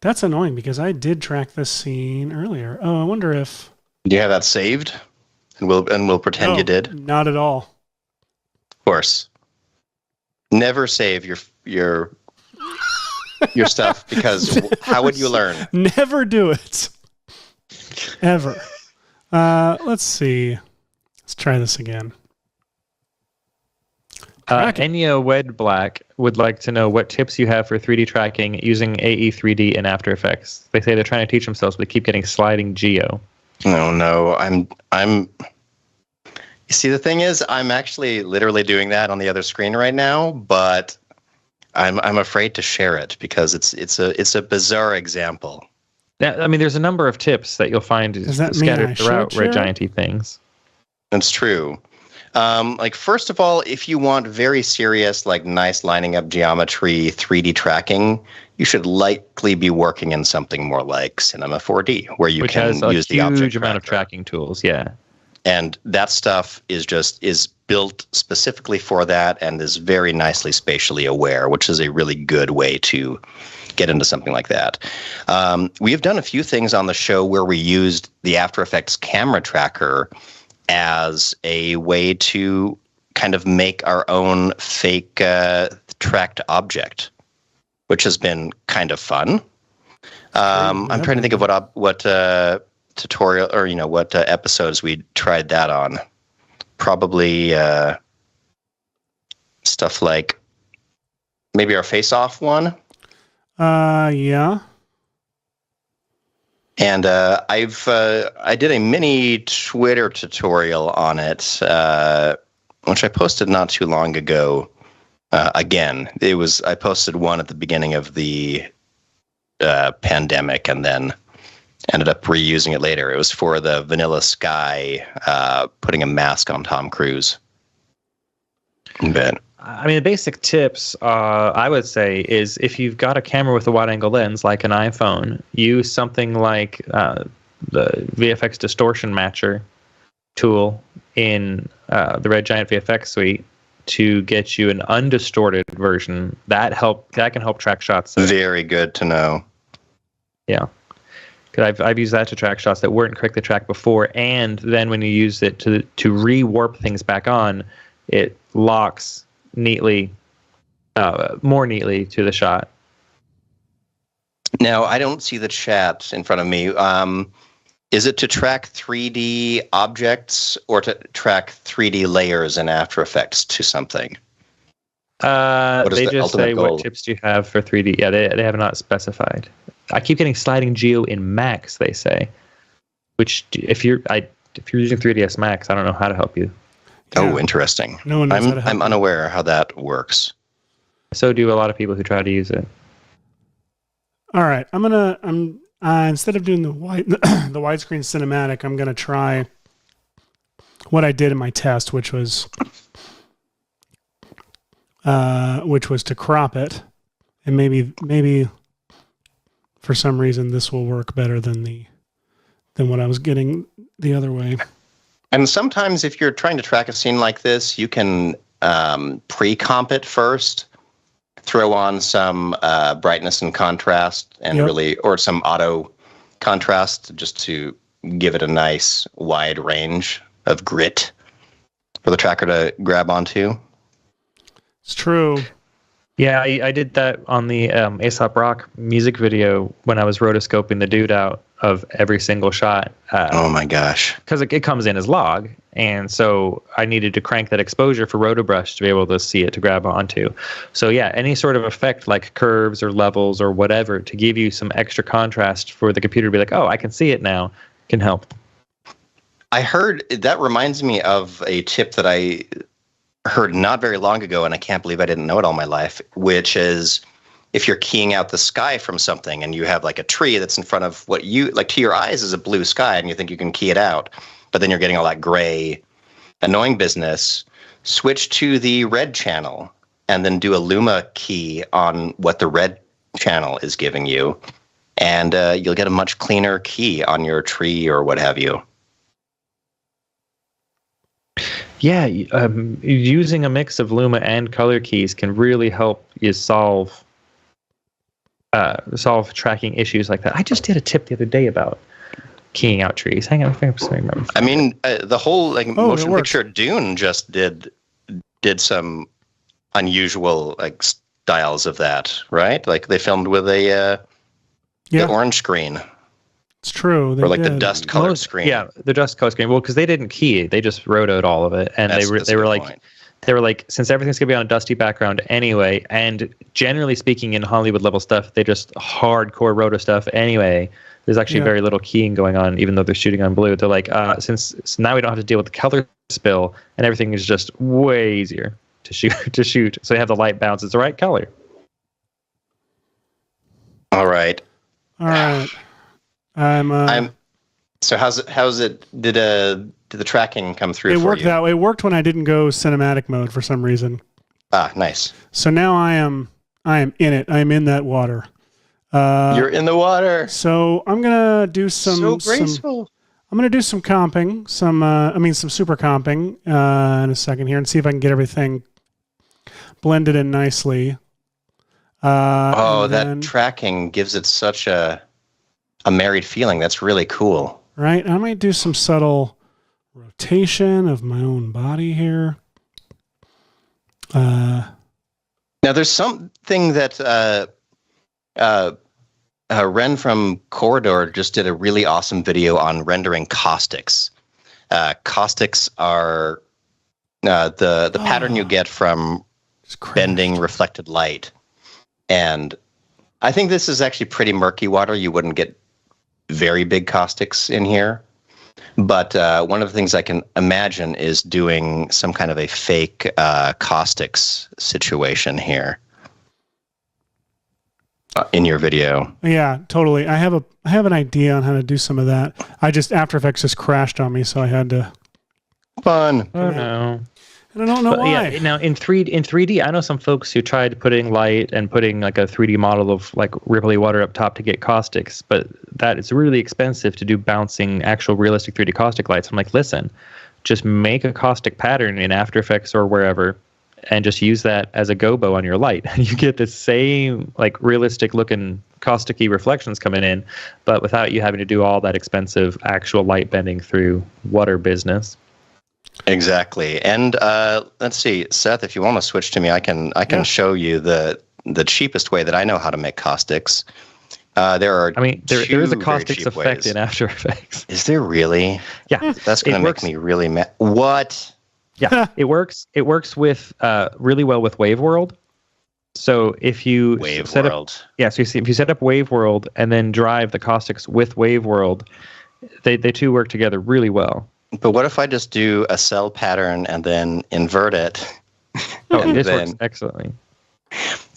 S2: That's annoying because I did track this scene earlier. Oh, I wonder if...
S1: Do you have that saved? And we'll pretend you did?
S2: Not at all.
S1: Of course. Never save your stuff, because how would you learn?
S2: Never do it. Ever. Let's see. Let's try this again.
S3: Enya Wedblack would like to know what tips you have for 3D tracking using AE3D and After Effects. They say they're trying to teach themselves, but they keep getting sliding geo.
S1: No. You see, the thing is, I'm actually literally doing that on the other screen right now, but I'm afraid to share it because it's a bizarre example.
S3: Yeah, I mean, there's a number of tips that you'll find scattered throughout Red Giant-y things.
S1: That's true. Like, first of all, if you want very serious, like, nice lining up geometry, 3D tracking, you should likely be working in something more like Cinema 4D, where you can use the object
S3: huge amount of tracking tools, yeah.
S1: And that stuff is built specifically for that and is very nicely spatially aware, which is a really good way to get into something like that. We have done a few things on the show where we used the After Effects camera tracker as a way to kind of make our own fake tracked object, which has been kind of fun. I'm trying to think of what tutorial or what episodes we tried that on. Probably stuff like maybe our face-off one.
S2: Yeah.
S1: And I did a mini Twitter tutorial on it, which I posted not too long ago. Again, I posted one at the beginning of the pandemic, and then ended up reusing it later. It was for the Vanilla Sky, putting a mask on Tom Cruise. But
S3: I mean, the basic tips, I would say, is if you've got a camera with a wide-angle lens, like an iPhone, use something like the VFX Distortion Matcher tool in the Red Giant VFX suite to get you an undistorted version. That can help track shots.
S1: Very good to know.
S3: Yeah. Because I've used that to track shots that weren't correctly tracked before, and then when you use it to re-warp things back on, it locks neatly, more neatly to the shot.
S1: Now, I don't see the chat in front of me. Is it to track 3D objects or to track 3D layers in After Effects to something?
S3: They just say, goal? What tips do you have for 3D? Yeah, they have not specified. I keep getting sliding geo in Max, they say. Which, if you're using 3ds Max, I don't know how to help you.
S1: Yeah. Oh, interesting.
S2: No one knows how to help
S1: I'm unaware how that works.
S3: So do a lot of people who try to use it.
S2: All right, I'm instead of doing the widescreen cinematic, I'm gonna try what I did in my test, which was to crop it, and maybe for some reason this will work better than what I was getting the other way.
S1: And sometimes if you're trying to track a scene like this, you can pre-comp it first, throw on some brightness and contrast, and or some auto contrast just to give it a nice wide range of grit for the tracker to grab onto.
S2: It's true.
S3: Yeah, I did that on the Aesop Rock music video when I was rotoscoping the dude out. of every single shot.
S1: Oh my gosh.
S3: Because it comes in as log. And so I needed to crank that exposure for RotoBrush to be able to see it, to grab onto. So yeah, any sort of effect like curves or levels or whatever to give you some extra contrast for the computer to be like, oh, I can see it now, can help.
S1: I heard, that reminds me of a tip that I heard not very long ago, and I can't believe I didn't know it all my life, which is if you're keying out the sky from something and you have like a tree that's in front of what you, like to your eyes is a blue sky and you think you can key it out, but then you're getting all that gray, annoying business, switch to the red channel and then do a Luma key on what the red channel is giving you. And you'll get a much cleaner key on your tree or what have you.
S3: Yeah, using a mix of Luma and color keys can really help you solve tracking issues like that. I just did a tip the other day about keying out trees. Hang on, I remember.
S1: I mean, the whole motion picture Dune just did some unusual like styles of that, right? Like they filmed with the orange screen.
S2: It's true.
S1: Or like the dust colored screen.
S3: Yeah, the dust color screen. Well, because they didn't key it, they just rotoed all of it, and they were like, since everything's gonna be on a dusty background anyway, and generally speaking, in Hollywood level stuff, they just hardcore roto stuff anyway. There's actually very little keying going on, even though they're shooting on blue. They're like, since now we don't have to deal with the color spill, and everything is just way easier to shoot. So they have the light bounce. It's the right color.
S1: All right. So how's it? Did the tracking come through?
S2: It worked that way. It worked when I didn't go cinematic mode for some reason.
S1: Ah, nice.
S2: So now I am in it. I am in that water.
S1: You're in the water.
S2: So I'm gonna do some.
S1: So graceful.
S2: I'm gonna do some comping, some super comping in a second here, and see if I can get everything blended in nicely.
S1: That tracking gives it such a married feeling. That's really cool.
S2: Right. I might do some subtle rotation of my own body here.
S1: Now, there's something that Ren from Corridor just did a really awesome video on rendering caustics. Caustics are the pattern you get from bending reflected light. And I think this is actually pretty murky water. You wouldn't get very big caustics in here. But one of the things I can imagine is doing some kind of a fake caustics situation here in your video.
S2: Yeah, totally. I have an idea on how to do some of that. After Effects just crashed on me, so I had to.
S1: Fun.
S3: Oh no.
S2: And I don't know why.
S3: Yeah, now in 3D, I know some folks who tried putting light and putting like a 3D model of like ripply water up top to get caustics, but that it's really expensive to do bouncing actual realistic 3D caustic lights. I'm like, listen, just make a caustic pattern in After Effects or wherever, and just use that as a gobo on your light. You get the same like realistic looking causticy reflections coming in, but without you having to do all that expensive actual light bending through water business.
S1: Exactly. And let's see, Seth, if you want to switch to me, I can show you the cheapest way that I know how to make caustics. There is a caustics effect in After Effects. Is there really?
S3: Yeah.
S1: That's going to make me really mad. What?
S3: Yeah, it works. It works with really well with Wave World. So if you set up Wave World and then drive the caustics with Wave World, they two work together really well.
S1: But what if I just do a cell pattern and then invert it?
S3: This works excellently.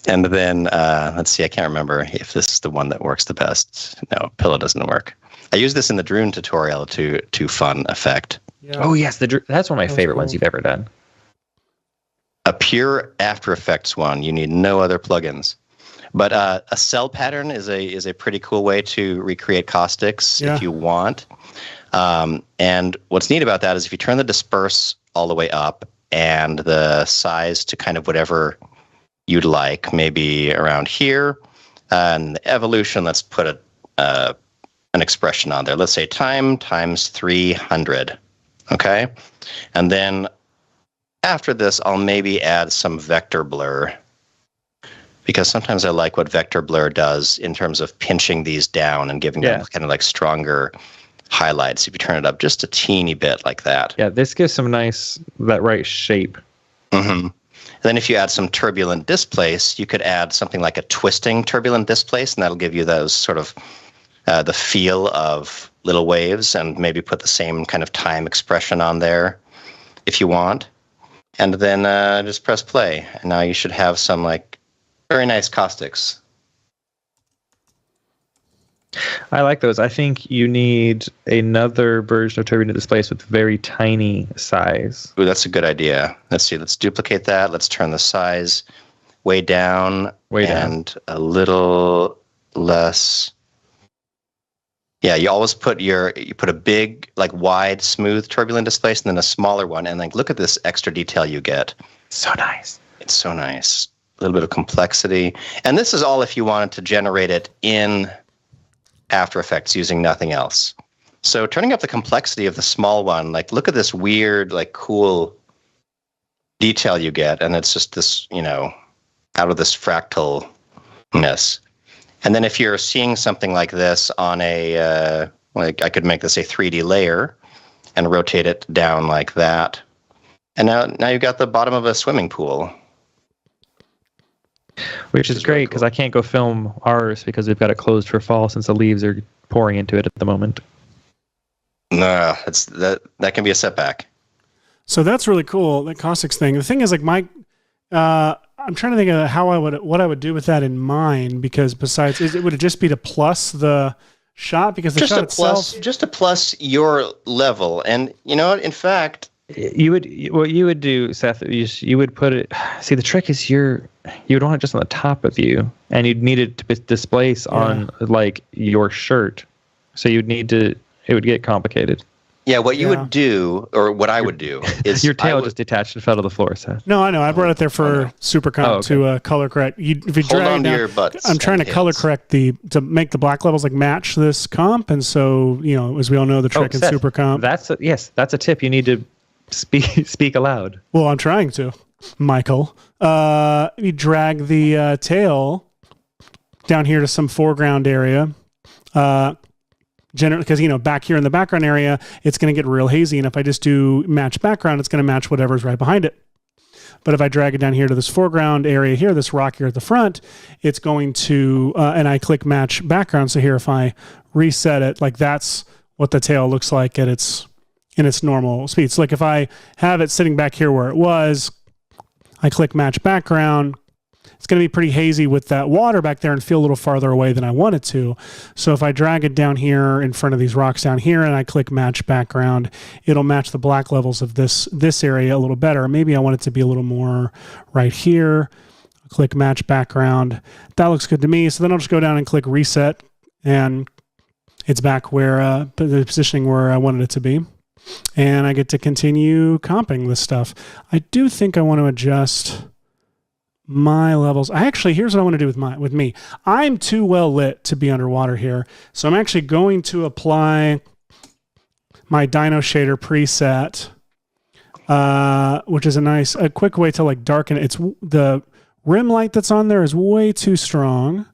S1: And then, let's see, I can't remember if this is the one that works the best. No, Pillow doesn't work. I used this in the drone tutorial to fun effect.
S3: Yeah. Oh, yes, that's one of my favorite ones you've ever done.
S1: A pure After Effects one. You need no other plugins. But a cell pattern is a pretty cool way to recreate caustics if you want. And what's neat about that is if you turn the disperse all the way up and the size to kind of whatever you'd like, maybe around here, and the evolution, let's put an expression on there. Let's say time times 300. Okay. And then after this, I'll maybe add some vector blur because sometimes I like what vector blur does in terms of pinching these down and giving them kind of like stronger highlights. If you turn it up just a teeny bit like that.
S3: Yeah, this gives some that right shape.
S1: Mm-hmm. Then if you add some turbulent displace, you could add something like a twisting turbulent displace, and that'll give you those sort of the feel of little waves, and maybe put the same kind of time expression on there if you want. And then just press play, and now you should have some like very nice caustics.
S3: I like those. I think you need another version of turbulent displace with very tiny size.
S1: Ooh, that's a good idea. Let's see. Let's duplicate that. Let's turn the size way down. And a little less. Yeah, you always put a big, like wide, smooth turbulent displace, and then a smaller one, and like look at this extra detail you get.
S3: So nice.
S1: It's so nice. A little bit of complexity, and this is all if you wanted to generate it in After Effects using nothing else. So turning up the complexity of the small one, like look at this weird, like cool detail you get, and it's just this, out of this fractalness. And then if you're seeing something like this on a, like I could make this a 3D layer and rotate it down like that. And now you've got the bottom of a swimming pool.
S3: Which is great because I can't go film ours because we've got it closed for fall since the leaves are pouring into it at the moment.
S1: No, that can be a setback.
S2: So that's really cool, that caustics thing. The thing is, like I'm trying to think of what I would do with that in mind, because besides, would it just be to plus the shot, because the
S1: just
S2: shot itself,
S1: just to plus your level, and in fact,
S3: what you would do, Seth, you would put it. See, the trick is you would want it just on the top of you, and you'd need it to displace on like your shirt. So you'd need to. It would get complicated.
S1: Yeah, what you would do, or what I would do, is
S3: your tail just detached and fell to the floor, Seth.
S2: No, I know. I brought it there for super comp to color correct. If you drag it down,
S1: your butts.
S2: I'm trying to color correct to make the black levels like match this comp, and so as we all know, the trick in
S3: Seth,
S2: super comp.
S3: That's a tip. You need to speak aloud.
S2: Well, I'm trying to, Michael. You drag the tail down here to some foreground area. Generally, because back here in the background area, it's going to get real hazy, and if I just do match background, it's going to match whatever's right behind it. But if I drag it down here to this foreground area here, this rock here at the front, it's going to, and I click match background. So here, if I reset it, like that's what the tail looks like in its normal speed. So like if I have it sitting back here where it was, I click match background. It's going to be pretty hazy with that water back there and feel a little farther away than I want it to. So if I drag it down here in front of these rocks down here and I click match background, it'll match the black levels of this area a little better. Maybe I want it to be a little more right here. Click match background. That looks good to me. So then I'll just go down and click reset, and it's back where the positioning where I wanted it to be. And I get to continue comping this stuff. I do think I want to adjust my levels. Here's what I want to do with me. I'm too well lit to be underwater here. So I'm actually going to apply my Dino Shader preset, which is a quick way to like darken it. It's the rim light that's on there is way too strong.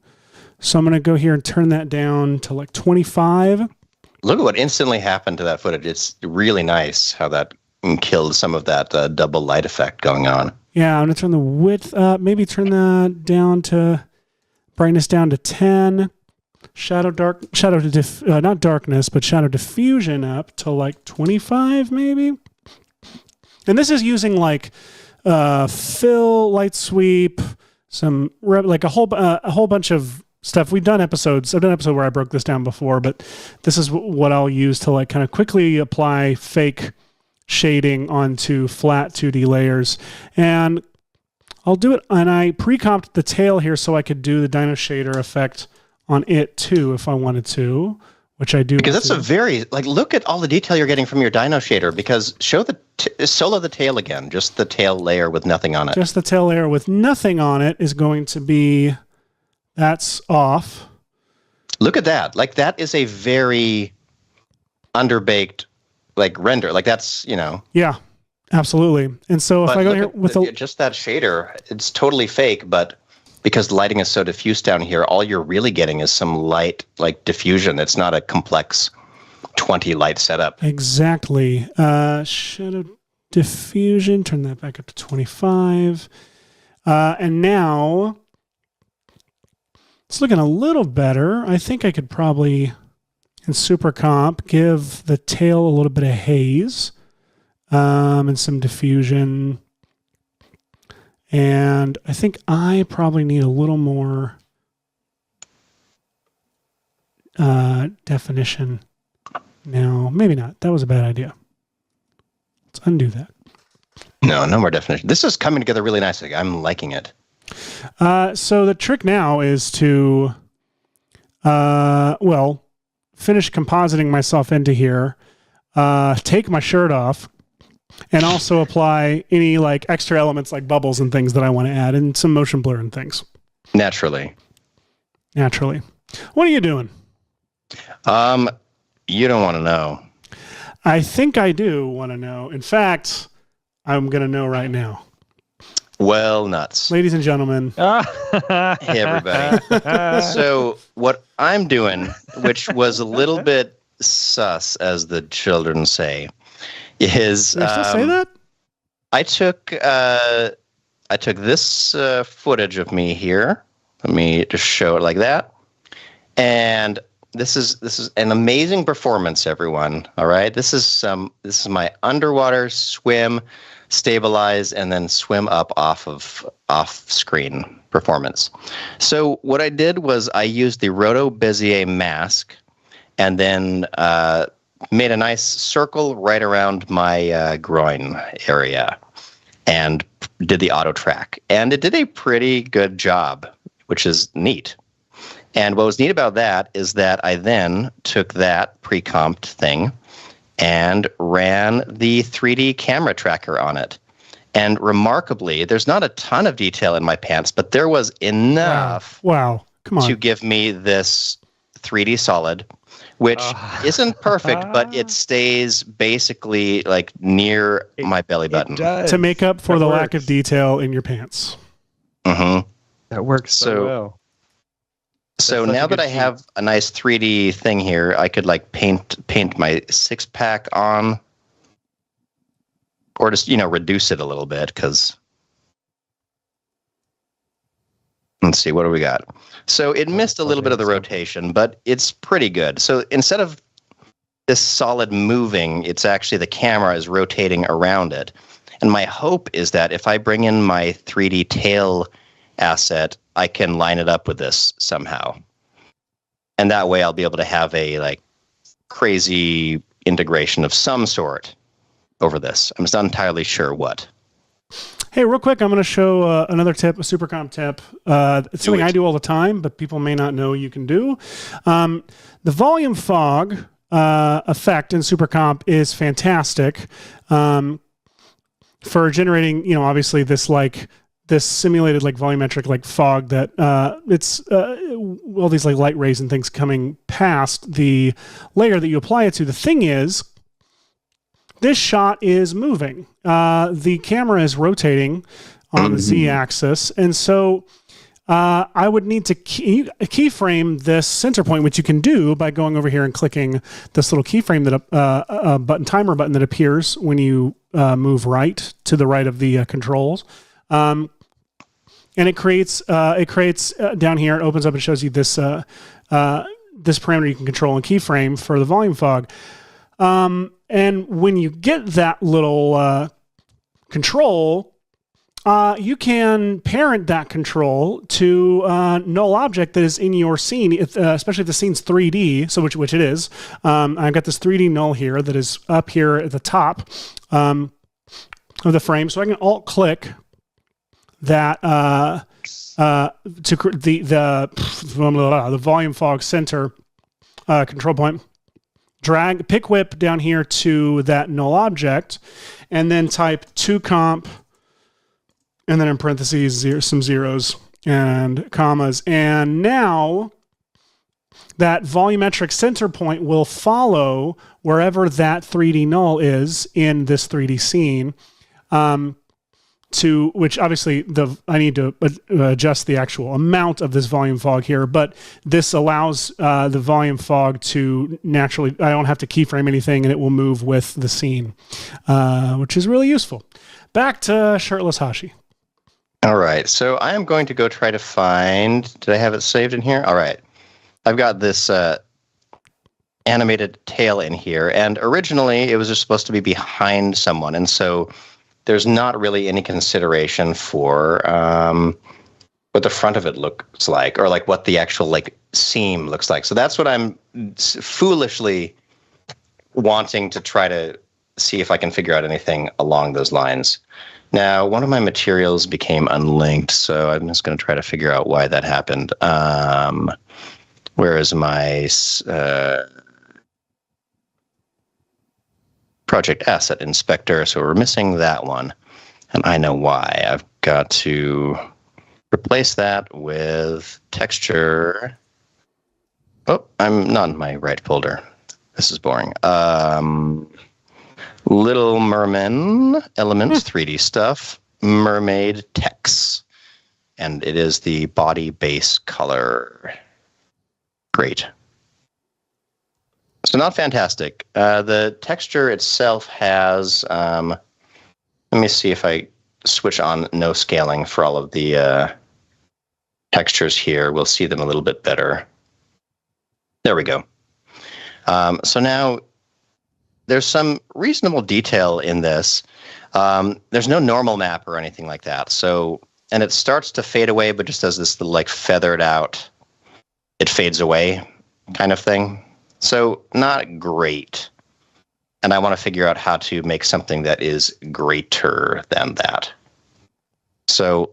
S2: So I'm going to go here and turn that down to like 25.
S1: Look at what instantly happened to that footage. It's really nice how that killed some of that double light effect going on.
S2: Yeah, I'm going to turn the width up, maybe turn that down to brightness down to 10. Shadow diffusion up to like 25 maybe. And this is using like fill, light sweep, like a whole bunch of stuff. I've done an episode where I broke this down before, but this is what I'll use to like kind of quickly apply fake shading onto flat 2D layers. And I'll do it, and I pre-comped the tail here so I could do the Dino Shader effect on it too if I wanted to, which I do.
S1: Because that's a very, look at all the detail you're getting from your Dino Shader, because show solo the tail again, just the tail layer with nothing on it.
S2: Just the tail layer with nothing on it is going to be, that's off.
S1: Look at that. Like that is a very underbaked render, that's
S2: yeah, absolutely. And so if I go here with
S1: just that shader, it's totally fake, but because lighting is so diffuse down here, all you're really getting is some light, like diffusion. It's not a complex 20 light setup.
S2: Exactly. Shadow diffusion, turn that back up to 25. And now it's looking a little better. I think I could probably, in Super Comp, give the tail a little bit of haze and some diffusion. And I think I probably need a little more definition. No, maybe not. That was a bad idea. Let's undo that.
S1: No more definition. This is coming together really nicely. I'm liking it.
S2: So the trick now is to, finish compositing myself into here, take my shirt off, and also apply any like extra elements like bubbles and things that I want to add, and some motion blur and things.
S1: Naturally.
S2: What are you doing?
S1: You don't want to know.
S2: I think I do want to know. In fact, I'm going to know right now.
S1: Well, nuts.
S2: Ladies and gentlemen.
S1: Hey, everybody. So what I'm doing, which was a little bit sus, as the children say, is...
S2: Did I still say that?
S1: I took this footage of me here. Let me just show it like that. And this is an amazing performance, everyone. All right. This is my underwater swim, stabilize, and then swim up off screen performance. So what I did was I used the Roto Bezier mask, and then made a nice circle right around my groin area, and did the auto track, and it did a pretty good job, which is neat. And what was neat about that is that I then took that pre-comped thing and ran the 3D camera tracker on it. And remarkably, there's not a ton of detail in my pants, but there was enough
S2: Wow. Come on.
S1: to give me this 3D solid, which isn't perfect, but it stays basically like near my belly button.
S2: To make up for the lack of detail in your pants.
S1: Mm-hmm.
S3: That works so well.
S1: So now that I have a nice 3D thing here, I could like paint my six pack on, or just reduce it a little bit, because let's see, what do we got? So it missed a little bit of the rotation, but it's pretty good. So instead of this solid moving, it's actually the camera is rotating around it. And my hope is that if I bring in my 3D tail asset, I can line it up with this somehow. And that way I'll be able to have a like crazy integration of some sort over this. I'm just not entirely sure what.
S2: Hey, real quick, I'm going to show another tip, a Super Comp tip. It's something I do all the time, but people may not know you can do. The volume fog effect in Super Comp is fantastic for generating, obviously this simulated like volumetric like fog that it's all these like light rays and things coming past the layer that you apply it to. The thing is, this shot is moving. The camera is rotating on the Z-axis, and so I would need to keyframe this center point, which you can do by going over here and clicking this little keyframe that timer button that appears when you move right to the right of the controls. And it creates down here. It opens up and shows you this this parameter you can control and keyframe for the volume fog. And when you get that little control, you can parent that control to null object that is in your scene, especially if the scene's 3D, so which it is. I've got this 3D null here that is up here at the top of the frame, so I can alt-click that to the volume fog center control point. Pick whip down here to that null object, and then type 2comp, and then in parentheses some zeros and commas. And now that volumetric center point will follow wherever that 3D null is in this 3D scene. which obviously I need to adjust the actual amount of this volume fog here, but this allows the volume fog to naturally, I don't have to keyframe anything and it will move with the scene, which is really useful. Back to Shirtless Hashi.
S1: All right, so I am going to go try to find, did I have it saved in here? All right, I've got this animated tail in here, and originally it was just supposed to be behind someone, and so there's not really any consideration for what the front of it looks like, or like what the actual like seam looks like. So that's what I'm foolishly wanting to try to see if I can figure out anything along those lines. Now, one of my materials became unlinked, so I'm just going to try to figure out why that happened. Where is my project asset inspector? So we're missing that one, and I know why. I've got to replace that with texture. Oh, I'm not in my right folder. This is boring. Little Mermaid Elements 3D stuff, Mermaid text, and it is the body base color. Great. So not fantastic. The texture itself has, let me see if I switch on no scaling for all of the textures here. We'll see them a little bit better. There we go. So now there's some reasonable detail in this. There's no normal map or anything like that. So, and it starts to fade away, but just as this little like feathered out, it fades away kind of thing. So not great. And I want to figure out how to make something that is greater than that. So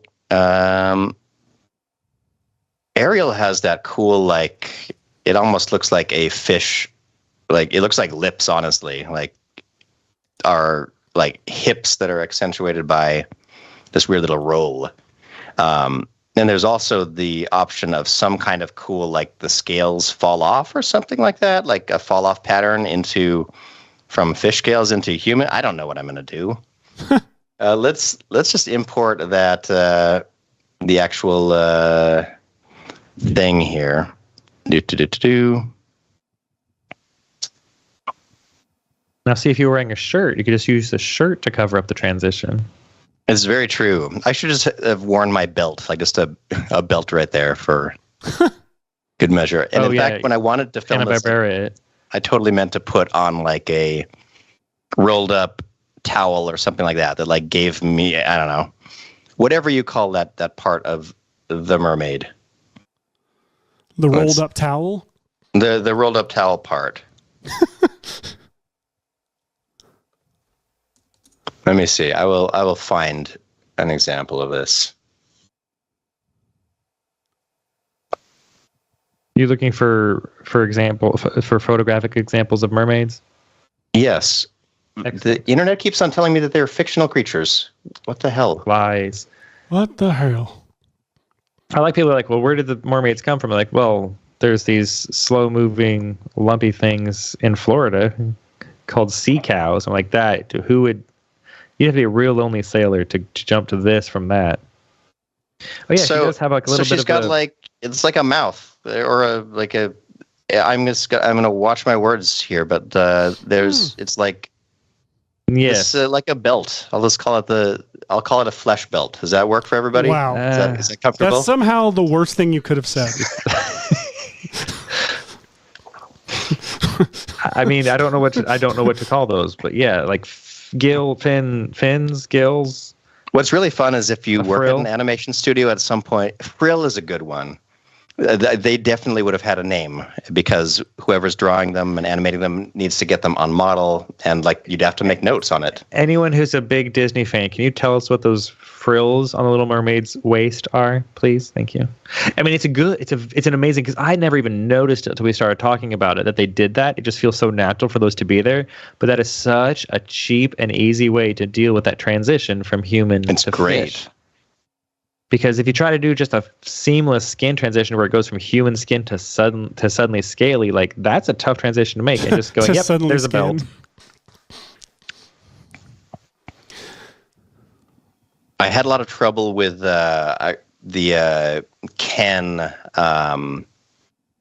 S1: Ariel has that cool, like, it almost looks like a fish. Like, it looks like lips, honestly, like are like hips that are accentuated by this weird little roll. And there's also the option of some kind of cool, like the scales fall off or something like that, like a fall off pattern from fish scales into human. I don't know what I'm going to do. Let's just import that, the actual thing here.
S3: Now, see, if you were wearing a shirt, you could just use the shirt to cover up the transition.
S1: It's very true. I should just have worn my belt, like just a belt right there for good measure. And in fact, when I wanted to film this, I totally meant to put on like a rolled up towel or something like that like gave me, I don't know, whatever you call that part of the mermaid.
S2: The rolled up towel?
S1: The rolled up towel part. Let me see. I will find an example of this.
S3: You looking for example for photographic examples of mermaids?
S1: Yes. Excellent. The internet keeps on telling me that they're fictional creatures. What the hell?
S3: Lies.
S2: What the hell?
S3: I like people are like, well, where did the mermaids come from? I'm like, well, there's these slow-moving, lumpy things in Florida called sea cows. I'm like, that. Who would? You'd have to be a real lonely sailor to jump to this from that. Oh yeah, so, she does have like a little bit. So she's got like,
S1: it's like a mouth or I'm gonna watch my words here, but it's like,
S3: yes,
S1: like a belt. I'll call it a flesh belt. Does that work for everybody?
S2: Wow,
S1: is that comfortable?
S2: That's somehow the worst thing you could have said.
S3: I mean, I don't know what to call those, but yeah, like fins, gills.
S1: What's really fun is if you work at an animation studio at some point, frill is a good one. They definitely would have had a name because whoever's drawing them and animating them needs to get them on model, and like you'd have to make notes on it.
S3: Anyone who's a big Disney fan, can you tell us what those frills on the Little Mermaid's waist are, please? Thank you. I mean, it's an amazing, because I never even noticed it until we started talking about it that they did that. It just feels so natural for those to be there, but that is such a cheap and easy way to deal with that transition from human to fish. Because if you try to do just a seamless skin transition where it goes from human skin to suddenly scaly, like that's a tough transition to make. And just going, yep, there's a belt.
S1: I had a lot of trouble with the Ken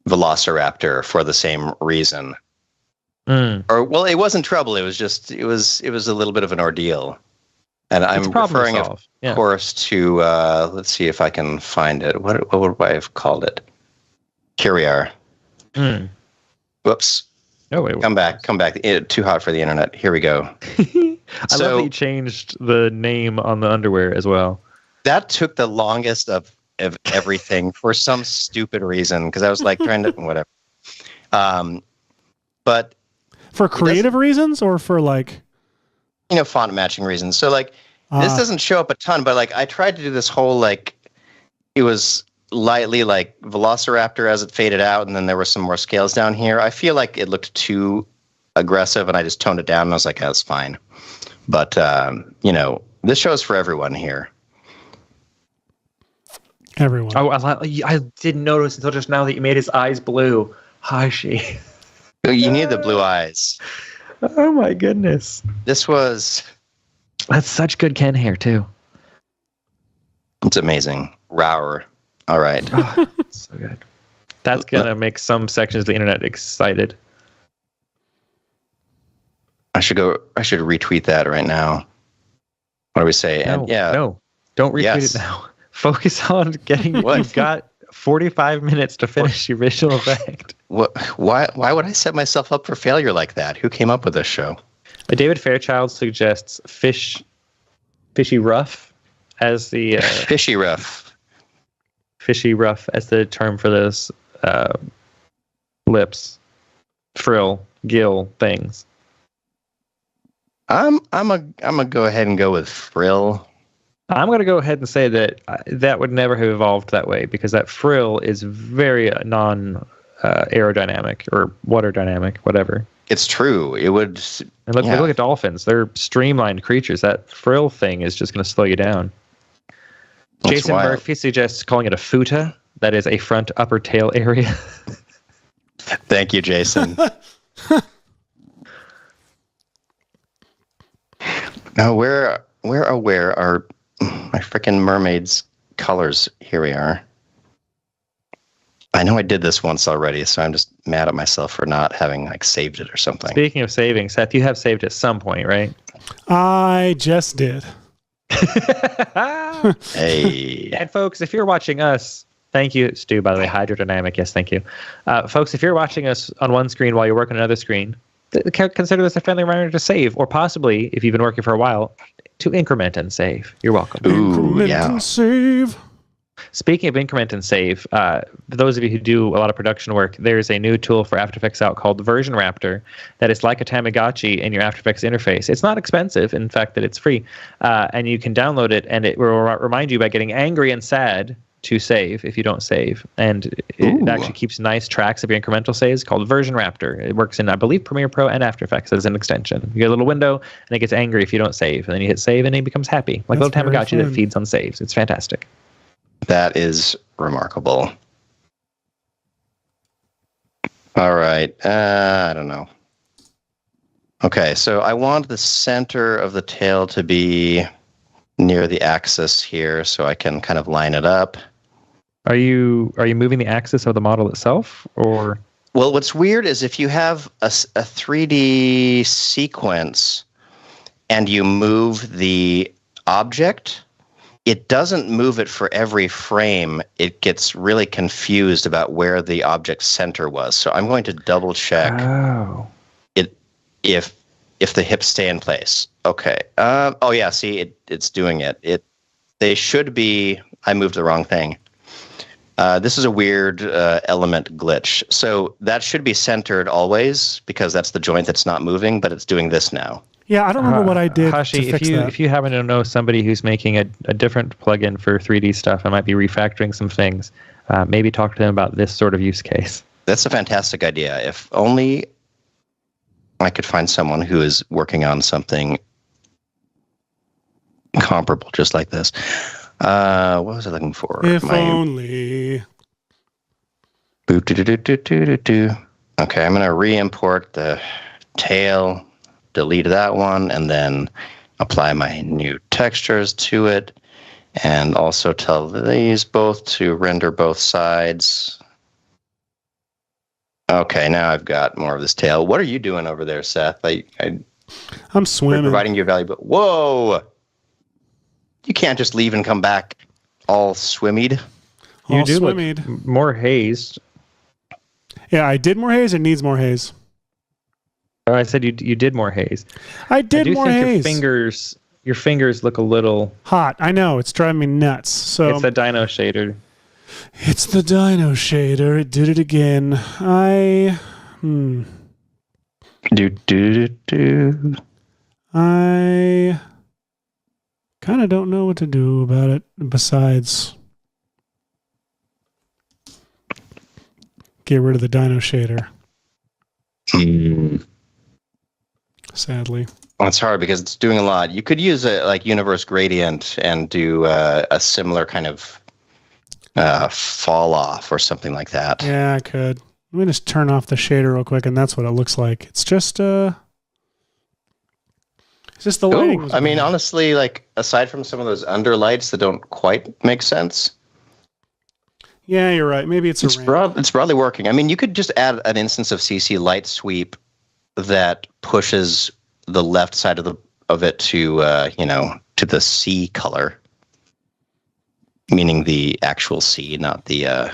S1: Velociraptor for the same reason. Or well, it wasn't trouble. It was just it was a little bit of an ordeal. And I'm referring, of course, to let's see if I can find it. What would I have called it? Here we are. Whoops.
S3: Oh wait.
S1: Come back. Too hot for the internet. Here we go.
S3: I love that you changed the name on the underwear as well.
S1: That took the longest of everything for some stupid reason because I was like trying to whatever. But
S2: for creative reasons or for like,
S1: font matching reasons. So like this doesn't show up a ton, but like I tried to do this whole like it was lightly like Velociraptor as it faded out, and then there were some more scales down here. I feel like it looked too aggressive, and I just toned it down. And I was like, that's fine. But this show is for everyone here.
S2: Everyone.
S3: Oh, I didn't notice until just now that you made his eyes blue. Hashi.
S1: You need the blue eyes.
S3: Oh my goodness. That's such good Ken hair too.
S1: It's amazing. Rower. All right.
S3: Oh, so good. That's gonna make some sections of the internet excited.
S1: I should retweet that right now. What do we say?
S3: No, don't retweet it now. Focus on getting what you've got. 45 minutes to finish your visual effect.
S1: What? Why would I set myself up for failure like that? Who came up with this show?
S3: David Fairchild suggests fishy rough as the
S1: fishy rough as the term for those lips, frill, gill things. I'm gonna go ahead and go with frill.
S3: I'm going to go ahead and say that that would never have evolved that way because that frill is very aerodynamic or water dynamic, whatever.
S1: It's true. It would.
S3: And look at dolphins. They're streamlined creatures. That frill thing is just going to slow you down. That's Jason wild. Murphy suggests calling it a futa. That is a front upper tail area.
S1: Thank you, Jason. Now, where are my freaking mermaid's colors? Here we are. I know I did this once already, so I'm just mad at myself for not having saved it or something.
S3: Speaking of saving, Seth, you have saved at some point, right?
S2: I just did.
S1: Hey.
S3: And folks, if you're watching us, thank you, Stu, by the way, hydrodynamic, yes, thank you. Folks, if you're watching us on one screen while you're working on another screen, consider this a friendly reminder to save, or possibly, if you've been working for a while, to increment and save. You're welcome.
S2: Increment and save.
S3: Speaking of increment and save, for those of you who do a lot of production work, there's a new tool for After Effects out called Version Raptor that is like a Tamagotchi in your After Effects interface. It's not expensive, in fact, that it's free, and you can download it, and it will remind you by getting angry and sad to save if you don't save, and it actually keeps nice tracks of your incremental saves called Version Raptor. It works in, I believe, Premiere Pro and After Effects as an extension. You get a little window, and it gets angry if you don't save, and then you hit save, and it becomes happy, like a little Tamagotchi that feeds on saves. It's fantastic.
S1: That is remarkable. All right. I don't know. Okay, so I want the center of the tail to be near the axis here so I can kind of line it up.
S3: Are you moving the axis of the model itself, or?
S1: Well, what's weird is if you have a 3D sequence and you move the object, it doesn't move it for every frame. It gets really confused about where the object center was. So I'm going to double check it if the hips stay in place. Okay. Oh yeah. See, it's doing it. They should be. I moved the wrong thing. This is a weird element glitch. So that should be centered always because that's the joint that's not moving, but it's doing this now.
S2: Yeah, I don't remember what I did
S3: Hashi,
S2: to fix that.
S3: If you happen to know somebody who's making a different plugin for 3D stuff and might be refactoring some things, maybe talk to them about this sort of use case.
S1: That's a fantastic idea. If only I could find someone who is working on something comparable just like this. What was I looking for?
S2: If only.
S1: Okay, I'm going to re-import the tail, delete that one, and then apply my new textures to it. And also tell these both to render both sides. Okay, now I've got more of this tail. What are you doing over there, Seth?
S2: I'm swimming.
S1: Providing you valuable. Whoa! You can't just leave and come back all swimmied.
S3: You
S2: All
S3: do
S2: swimmied.
S3: look more hazed.
S2: Yeah, I did more haze. It needs more haze.
S3: Oh, I said you did more haze.
S2: I did more haze.
S3: Your fingers look a little
S2: Hot. I know. It's driving me nuts. So
S3: It's the dino shader.
S2: It's the dino shader. It did it again. I kind of don't know what to do about it besides get rid of the dino shader. Sadly.
S1: Well, it's hard because it's doing a lot. You could use a universe gradient and do a similar kind of fall off or something like that.
S2: Yeah, I could. Let me just turn off the shader real quick, and that's what it looks like. It's just the lighting.
S1: Ooh, I mean, honestly, like aside from some of those underlights that don't quite make sense.
S2: Yeah, you're right. Maybe it's
S1: it's broadly working. I mean, you could just add an instance of CC light sweep that pushes the left side of it to to the C color, meaning the actual C, not the.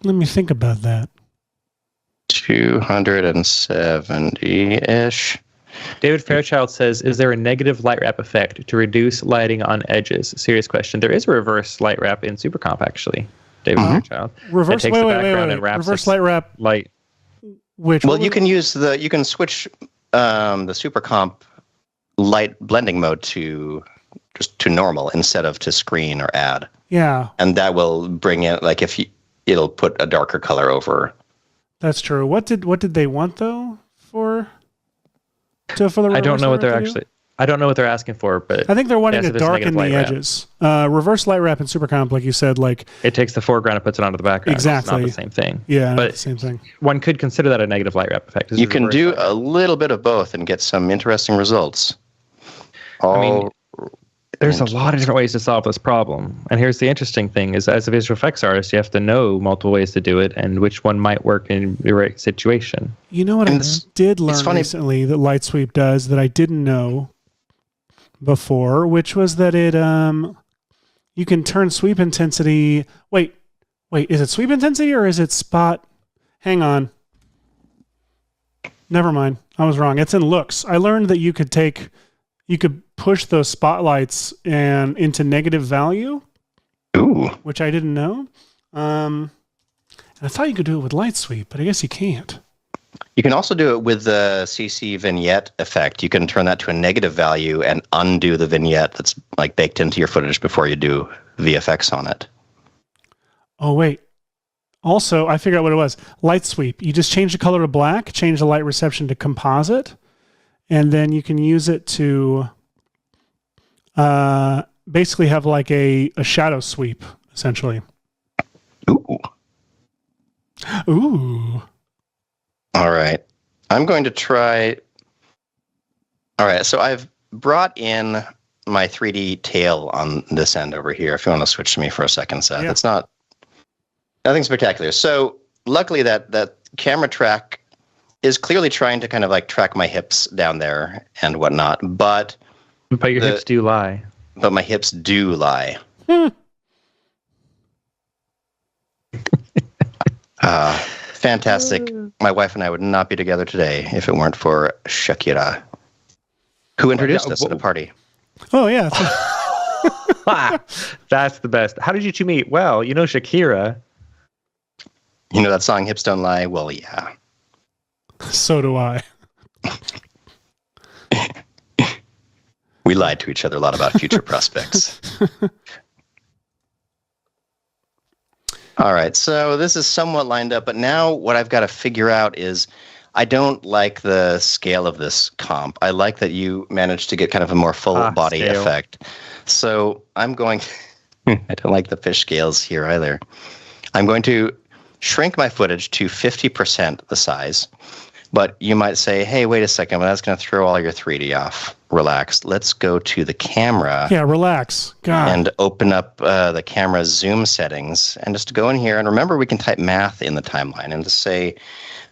S2: Let me think about that.
S1: 270-ish.
S3: David Fairchild says, is there a negative light wrap effect to reduce lighting on edges? Serious question. There is a reverse light wrap in SuperComp, actually. David Fairchild.
S2: Reverse,
S3: wait.
S2: Reverse light wrap.
S3: Light.
S1: Well, you can switch the SuperComp light blending mode to just to normal instead of to screen or add.
S2: Yeah.
S1: And that will bring in it'll put a darker color over.
S2: That's true. What did they want though for the
S3: I don't know what they're actually. I don't know what they're asking for, but
S2: I think they're wanting to darken the edges. Reverse light wrap and SuperComp, like you said, like
S3: it takes the foreground and puts it onto the background.
S2: Exactly.
S3: It's not the same thing.
S2: Yeah,
S3: but
S2: the same thing.
S3: One could consider that a negative light wrap effect.
S1: You can do a little bit of both and get some interesting results.
S3: There's a lot of different ways to solve this problem. And here's the interesting thing is as a visual effects artist, you have to know multiple ways to do it and which one might work in the right situation.
S2: You know what I did learn recently that Light Sweep does that I didn't know before, which was that it you can turn sweep intensity. Wait, is it sweep intensity or is it spot? Hang on. Never mind. I was wrong. It's in looks. I learned that you could push those spotlights and into negative value.
S1: Ooh.
S2: Which I didn't know. And I thought you could do it with light sweep, but I guess you can't.
S1: You can also do it with the CC vignette effect. You can turn that to a negative value and undo the vignette that's like baked into your footage before you do VFX on it.
S2: Oh, wait. Also, I figured out what it was. Light sweep. You just change the color to black, change the light reception to composite, and then you can use it to basically have like a shadow sweep, essentially.
S1: Ooh. All right. I'm going to try. All right. So I've brought in my 3D tail on this end over here. If you want to switch to me for a second, Seth. Yeah. It's nothing spectacular. So luckily that camera track is clearly trying to kind of like track my hips down there and whatnot. But
S3: your hips do lie.
S1: But my hips do lie. Fantastic. My wife and I would not be together today if it weren't for Shakira, who introduced us at a party.
S2: Oh, yeah.
S3: That's the best. How did you two meet? Well, you know Shakira.
S1: You know that song, Hips Don't Lie? Well, yeah.
S2: So do I.
S1: We lied to each other a lot about future prospects. All right, so this is somewhat lined up, but now what I've got to figure out is I don't like the scale of this comp. I like that you managed to get kind of a more full body scale effect. So I'm going I don't like the fish scales here either. I'm going to shrink my footage to 50% the size. But you might say, hey, wait a second, well, that's going to throw all your 3D off. Relax. Let's go to the camera.
S2: Yeah, relax. God.
S1: And open up the camera's zoom settings. And just go in here. And remember, we can type math in the timeline and just say,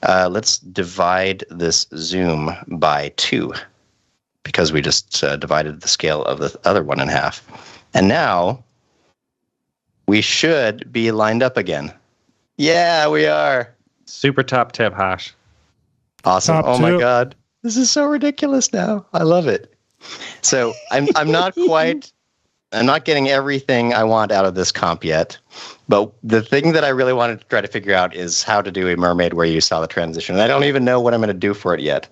S1: let's divide this zoom by 2. Because we just divided the scale of the other one in half. And now we should be lined up again. Yeah, we are.
S3: Super top tip, Hash.
S1: Awesome.
S2: Top
S1: Oh my
S2: tip.
S1: God. This is so ridiculous now. I love it. So I'm not getting everything I want out of this comp yet. But the thing that I really wanted to try to figure out is how to do a mermaid where you saw the transition. And I don't even know what I'm going to do for it yet.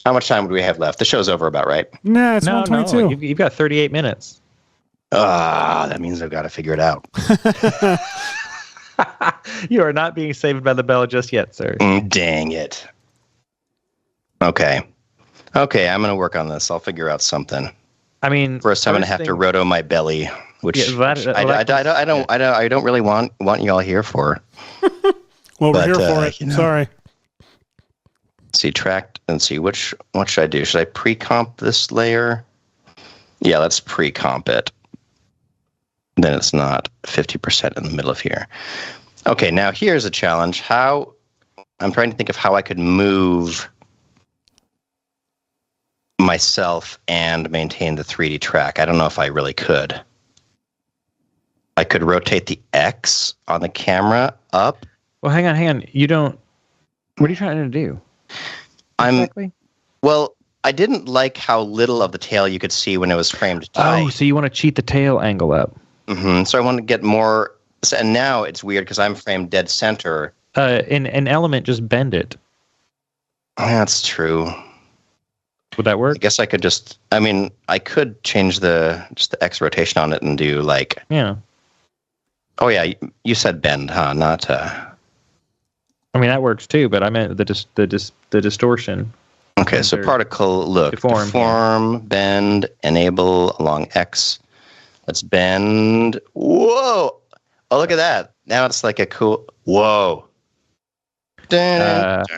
S1: How much time do we have left? The show's over about, right?
S2: Nah, it's
S3: No,
S2: 122.
S3: you've got 38 minutes.
S1: That means I've got to figure it out.
S3: You are not being saved by the bell just yet, sir.
S1: Dang it. Okay, I'm going to work on this. I'll figure out something.
S3: I mean,
S1: First, I'm going to have to roto my belly, which I don't really want you all here for.
S2: Well, we're
S1: But,
S2: here for it.
S1: you know.
S2: Sorry.
S1: See, track and see what should I do? Should I pre-comp this layer? Yeah, let's pre-comp it. Then it's not 50% in the middle of here. Okay, now here's a challenge. I'm trying to think of how I could move myself and maintain the 3D track. I don't know if I really could. I could rotate the X on the camera up.
S3: Well, hang on. You don't. What are you trying to do? Exactly?
S1: Well, I didn't like how little of the tail you could see when it was framed tight.
S3: Oh, so you want to cheat the tail angle up?
S1: Mm-hmm. So I want to get more. And now it's weird because I'm framed dead center.
S3: In an element, just bend it.
S1: That's true.
S3: Would that work?
S1: I guess I could I could change the X rotation on it and do like.
S3: Yeah.
S1: Oh yeah, you said bend, huh? Not.
S3: I mean, that works too, but I meant the distortion.
S1: Okay, so particle look, deform, bend, enable along X. Let's bend. Whoa! Oh, look at that. Now it's like a cool. Whoa. Boom,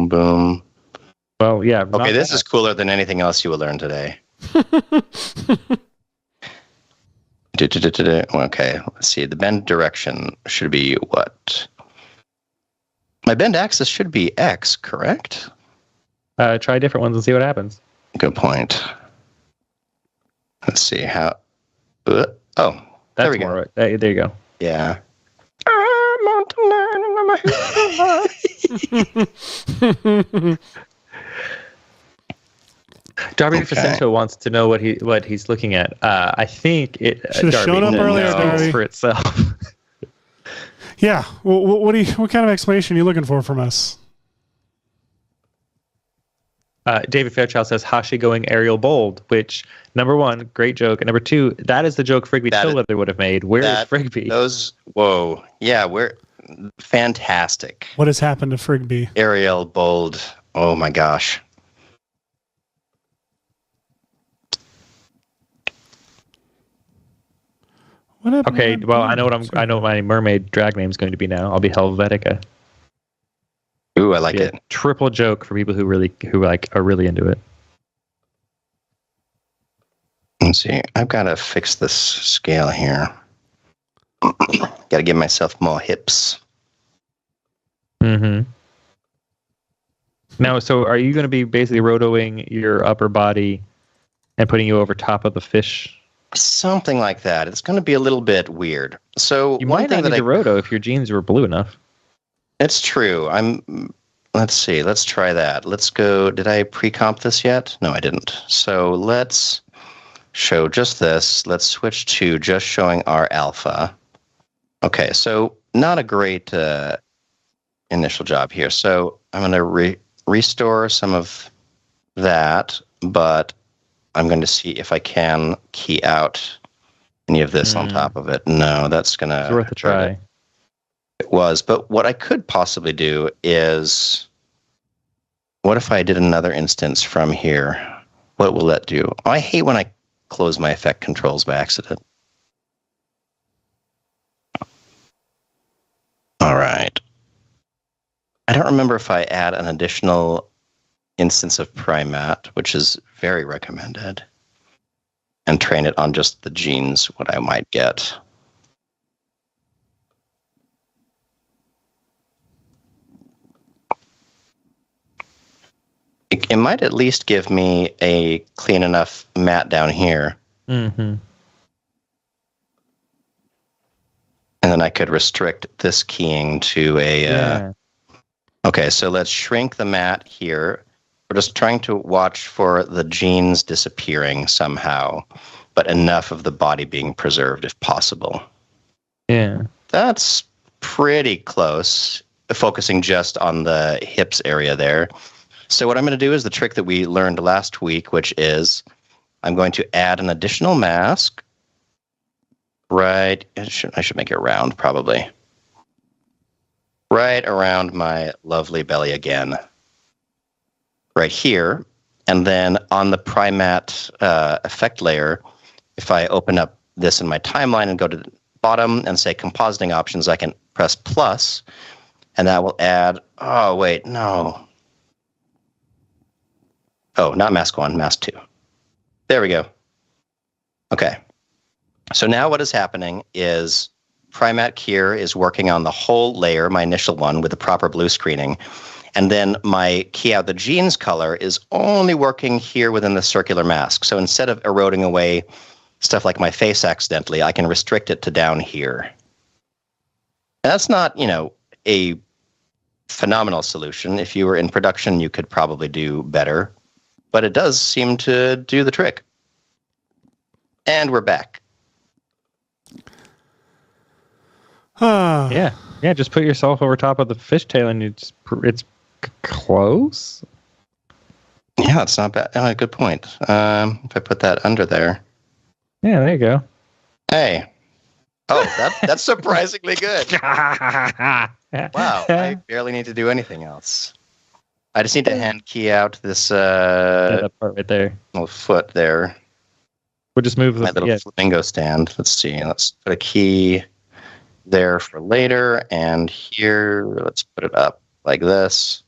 S1: boom.
S3: Well, yeah.
S1: Okay, this is cooler than anything else you will learn today. Okay, let's see. The bend direction should be what? My bend axis should be X, correct?
S3: Try different ones and see what happens.
S1: Good point. Let's see how.
S3: That's
S1: there we
S3: more
S1: go.
S3: Right. There you go.
S1: Yeah.
S3: Darby
S1: Okay.
S3: Facento wants to know what he's looking at. I think it
S2: Should have shown up earlier,
S3: speaks
S2: Darby.
S3: for itself.
S2: Yeah. Well, what kind of explanation are you looking for from us?
S3: David Fairchild says Hashi going aerial bold, which number one, great joke, and number two, that is the joke Frigby Chillweather would have made. Where is Frigby?
S1: Whoa, yeah, we're fantastic.
S2: What has happened to Frigby?
S1: Ariel bold. Oh my gosh.
S2: What happened?
S3: Okay, well, I know what my mermaid drag name is going to be now. I'll be Helvetica.
S1: Ooh, I like it.
S3: Triple joke for people who are really into it.
S1: Let's see. I've got to fix this scale here. Got to give myself more hips.
S3: Mm-hmm. Now, so are you going to be basically rotoing your upper body and putting you over top of the fish?
S1: Something like that. It's going to be a little bit weird. So
S3: You
S1: one
S3: might
S1: thing
S3: not
S1: that
S3: need to roto if your jeans were blue enough.
S1: It's true. Let's see. Let's try that. Let's go. Did I pre-comp this yet? No, I didn't. So let's show just this. Let's switch to just showing our alpha. Okay, so not a great initial job here. So I'm going to restore some of that, but I'm going to see if I can key out any of this on top of it. No, that's going to...
S3: It's worth a try.
S1: It was, but what I could possibly do is... What if I did another instance from here? What will that do? I hate when I close my effect controls by accident. All right. remember if I add an additional instance of Primat, which is very recommended, and train it on just the genes, what I might get. It might at least give me a clean enough mat down here.
S3: Mm-hmm.
S1: And then I could restrict this keying to a... Okay, so let's shrink the mat here. We're just trying to watch for the genes disappearing somehow, but enough of the body being preserved if possible.
S3: Yeah.
S1: That's pretty close, focusing just on the hips area there. So what I'm going to do is the trick that we learned last week, which is I'm going to add an additional mask. Right, I should make it round, probably. Right around my lovely belly again. Right here. And then on the Primat effect layer, if I open up this in my timeline and go to the bottom and say compositing options, I can press plus, and that will add, oh, wait, no. Oh, not mask 1, mask 2. There we go. Okay. So now what is happening is Primat here is working on the whole layer, my initial one, with the proper blue screening. And then my key out the genes color is only working here within the circular mask. So instead of eroding away stuff like my face accidentally, I can restrict it to down here. That's not, a phenomenal solution. If you were in production, you could probably do better. But it does seem to do the trick. And we're back.
S3: Yeah, just put yourself over top of the fishtail and it's close.
S1: Yeah, it's not bad. Oh, good point. If I put that under there.
S3: Yeah, there you go.
S1: Hey. Oh, that's surprisingly good. Wow, I barely need to do anything else. I just need to hand key out this
S3: that part right there.
S1: Little foot there.
S3: We'll just move
S1: my little flamingo stand. Let's see. Let's put a key there for later, and here let's put it up like this.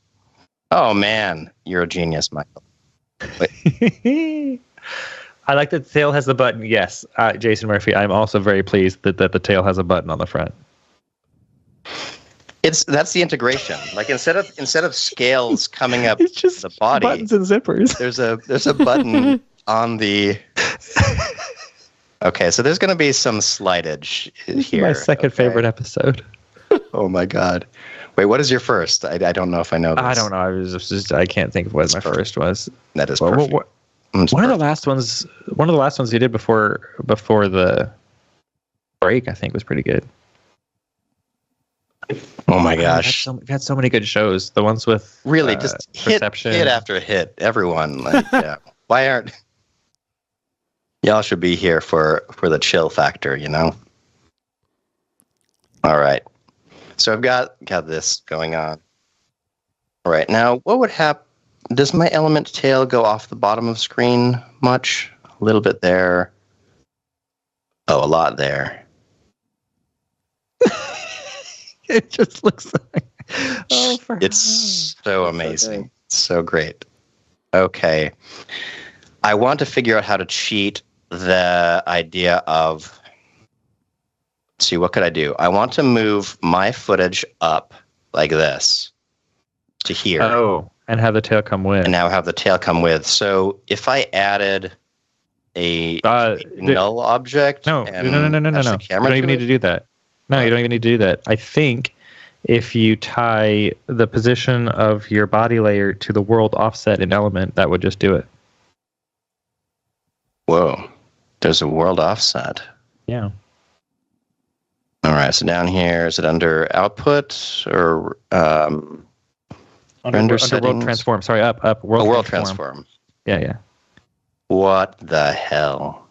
S1: Oh man, you're a genius, Michael.
S3: I like that the tail has the button. Yes, Jason Murphy. I'm also very pleased that the tail has a button on the front.
S1: That's the integration. Like instead of scales coming up
S3: it's just
S1: the body,
S3: buttons and zippers.
S1: There's a button on the. Okay, so there's going to be some slightage here.
S3: My second favorite episode.
S1: Oh my god! Wait, what is your first? I don't know if I know this.
S3: I don't know. I can't think of what my first was.
S1: That is perfect.
S3: One of the last ones you did before the break, I think, was pretty good.
S1: Oh my gosh!
S3: We've had so many good shows. The ones with
S1: really just hit after hit. Everyone, like, yeah. Why aren't y'all should be here for the chill factor, All right. So I've got this going on. All right. Now, what would happen? Does my element tail go off the bottom of screen much? A little bit there. Oh, a lot there.
S3: It just looks like...
S1: It's so amazing. So great. Okay. I want to figure out how to cheat the idea of... Let's see, what could I do? I want to move my footage up like this to here.
S3: Oh, and have the tail come with.
S1: And now have the tail come with. So if I added a null object...
S3: No. You don't even need to do that. No, you don't even need to do that. I think if you tie the position of your body layer to the world offset in Element, that would just do it.
S1: Whoa. There's a world offset.
S3: Yeah.
S1: All right. So down here, is it under output or render settings?
S3: Under world transform. Sorry, up.
S1: World transform.
S3: Yeah.
S1: What the hell?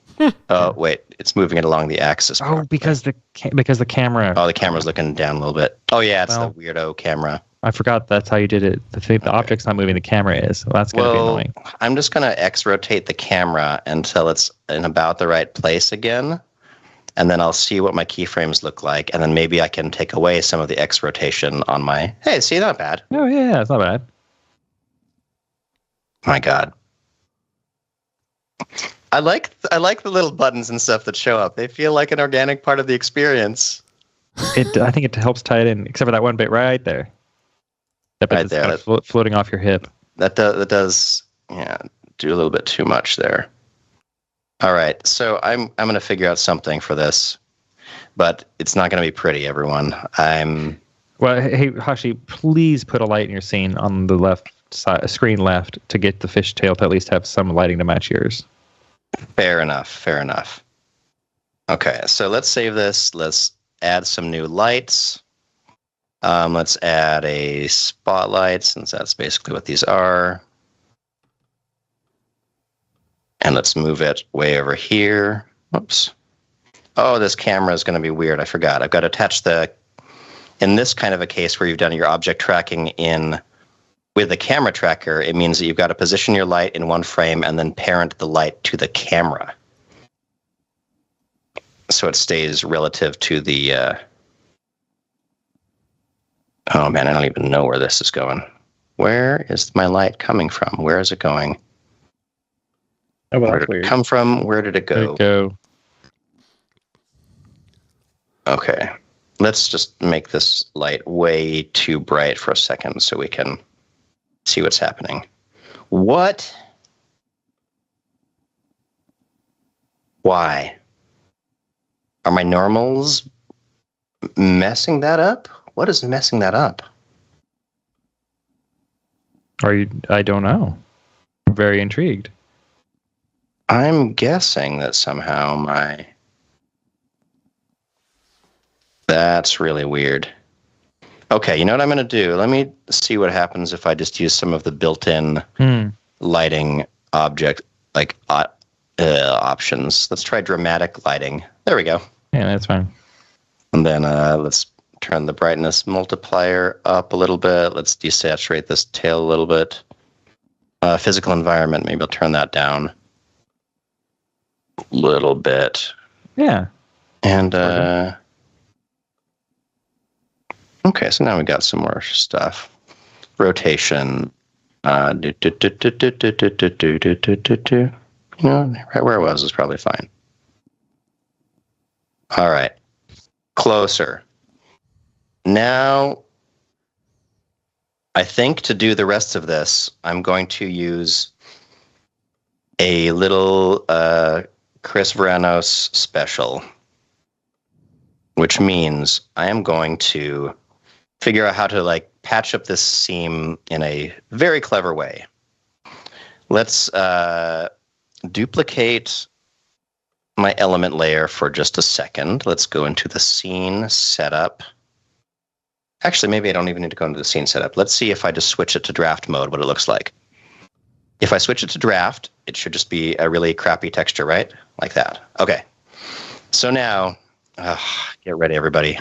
S1: Oh, wait. It's moving it along the axis.
S3: Oh, because the camera.
S1: Oh, the camera's looking down a little bit. Oh, yeah. It's the weirdo camera.
S3: I forgot that's how you did it. The object's not moving, the camera is. Well, that's going to be annoying.
S1: I'm just going to X-rotate the camera until it's in about the right place again. and then I'll see what my keyframes look like, and then maybe I can take away some of the X rotation on my. Hey, see, not bad.
S3: Oh yeah, it's not bad.
S1: My God, I like the little buttons and stuff that show up. They feel like an organic part of the experience.
S3: I think it helps tie it in, except for that one bit right there. That bit
S1: Right
S3: that's
S1: there,
S3: kind of floating off your hip.
S1: That does do a little bit too much there. All right, so I'm going to figure out something for this, but it's not going to be pretty, everyone.
S3: Well, hey Hashi, please put a light in your scene on the left side, screen left, to get the fishtail to at least have some lighting to match yours.
S1: Fair enough. Okay, so let's save this. Let's add some new lights. Let's add a spotlight, since that's basically what these are. And let's move it way over here. Whoops. Oh, this camera is going to be weird. I forgot. I've got to attach in this kind of a case where you've done your object tracking with the camera tracker, it means that you've got to position your light in one frame and then parent the light to the camera. So it stays relative to the... oh man, I don't even know where this is going. Where is my light coming from? Where is it going?
S3: Oh, well,
S1: Where did it come from? Where did it go? Okay. Let's just make this light way too bright for a second so we can see what's happening. What? Why? Are my normals messing that up? What is messing that up?
S3: I don't know. I'm very intrigued.
S1: I'm guessing that somehow that's really weird. Okay, you know what I'm going to do? Let me see what happens if I just use some of the built-in lighting object, options. Let's try dramatic lighting. There we go.
S3: Yeah, that's fine.
S1: And then let's turn the brightness multiplier up a little bit. Let's desaturate this tail a little bit. Physical environment, maybe I'll turn that down a little bit.
S3: Yeah.
S1: And okay, so now we got some more stuff. Rotation. Right where it was is probably fine. All right. Closer. Now, I think to do the rest of this, I'm going to use a little Chris Veranos special, which means I am going to figure out how to patch up this seam in a very clever way. Let's duplicate my element layer for just a second. Let's go into the scene setup. Actually, maybe I don't even need to go into the scene setup. Let's see if I just switch it to draft mode, what it looks like. If I switch it to draft, it should just be a really crappy texture, right? Like that. Okay. So now, get ready, everybody.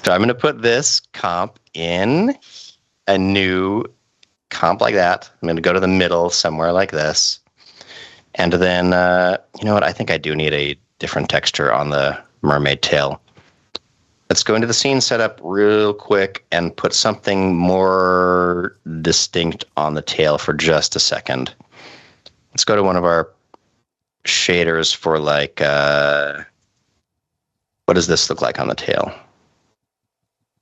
S1: So I'm going to put this comp in a new comp like that. I'm going to go to the middle somewhere like this. And then, you know what? I think I do need a different texture on the mermaid tail. Let's go into the scene setup real quick and put something more distinct on the tail for just a second. Let's go to one of our shaders for what does this look like on the tail?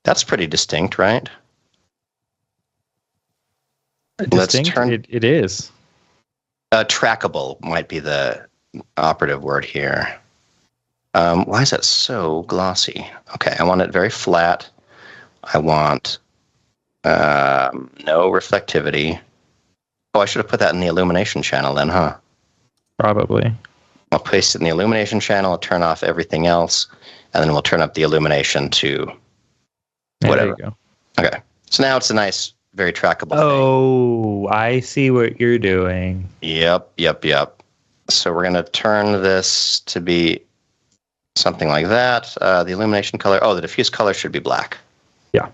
S1: That's pretty distinct, right?
S3: Distinct? It is.
S1: Trackable might be the operative word here. Why is that so glossy? Okay, I want it very flat. I want no reflectivity. Oh, I should have put that in the illumination channel then, huh?
S3: Probably.
S1: I'll paste it in the illumination channel, I'll turn off everything else, and then we'll turn up the illumination to whatever.
S3: There you go.
S1: Okay, so now it's a nice, very trackable thing.
S3: Oh, I see what you're doing.
S1: Yep. So we're going to turn this to be something like that. The illumination color, the diffuse color should be black.
S3: Yeah.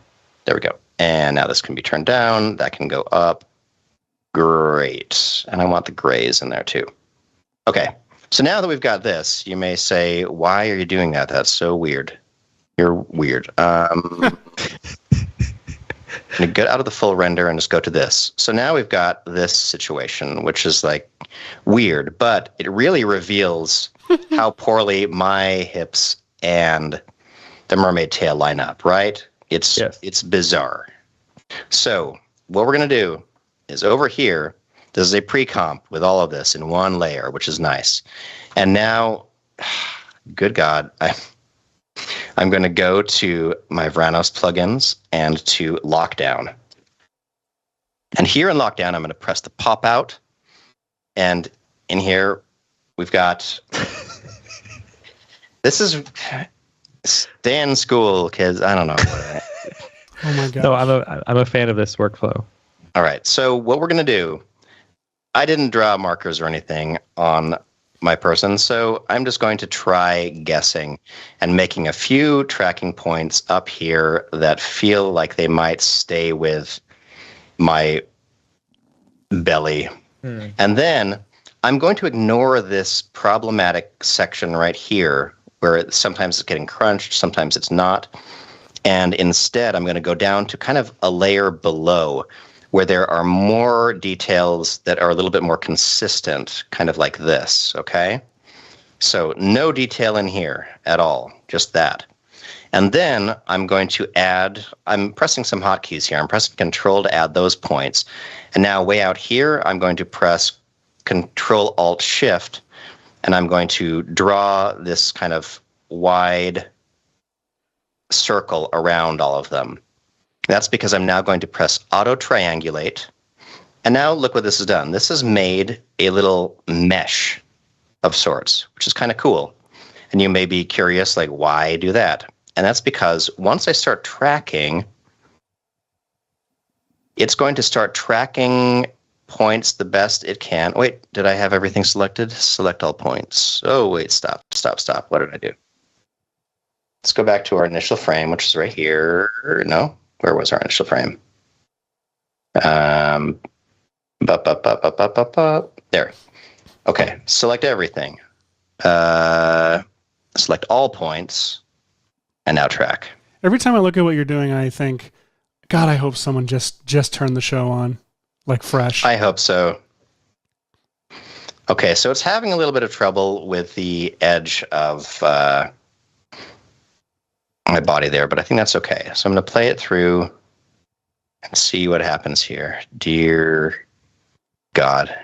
S1: There we go. And now this can be turned down. That can go up. Great. And I want the grays in there too. Okay. So now that we've got this, you may say, why are you doing that? That's so weird. You're weird. Get out of the full render and just go to this. So now we've got this situation, which is like weird, but it really reveals how poorly my hips and the mermaid tail line up, right? It's bizarre. So what we're going to do is over here, this is a pre-comp with all of this in one layer, which is nice. And now, good God, I'm going to go to my Vranos plugins and to Lockdown. And here in Lockdown, I'm going to press the pop out. And in here, we've got... This is... Stay in school, kids. I don't know.
S2: Oh, my God.
S3: No, I'm a fan of this workflow.
S1: All right. So what we're going to do... I didn't draw markers or anything on my person, so I'm just going to try guessing and making a few tracking points up here that feel like they might stay with my belly. And then I'm going to ignore this problematic section right here where sometimes it's getting crunched, sometimes it's not. And instead, I'm going to go down to kind of a layer below where there are more details that are a little bit more consistent, kind of like this, okay? So no detail in here at all, just that. And then I'm going to add, I'm pressing some hotkeys here. I'm pressing Control to add those points. And now way out here, I'm going to press Control-Alt-Shift, and I'm going to draw this kind of wide circle around all of them. That's because I'm now going to press Auto Triangulate. And now look what this has done. This has made a little mesh of sorts, which is kind of cool. And you may be curious, like, why do that? And that's because once I start tracking, it's going to start tracking points the best it can. Wait, did I have everything selected? Select all points. Oh, wait, stop. What did I do? Let's go back to our initial frame, which is right here. No. Where was our initial frame? There. Okay, select everything. Select all points, and now track.
S2: Every time I look at what you're doing, I think, God, I hope someone just turned the show on, like fresh.
S1: I hope so. Okay, so it's having a little bit of trouble with the edge of my body there, but I think that's okay. So I'm going to play it through and see what happens here. Dear God.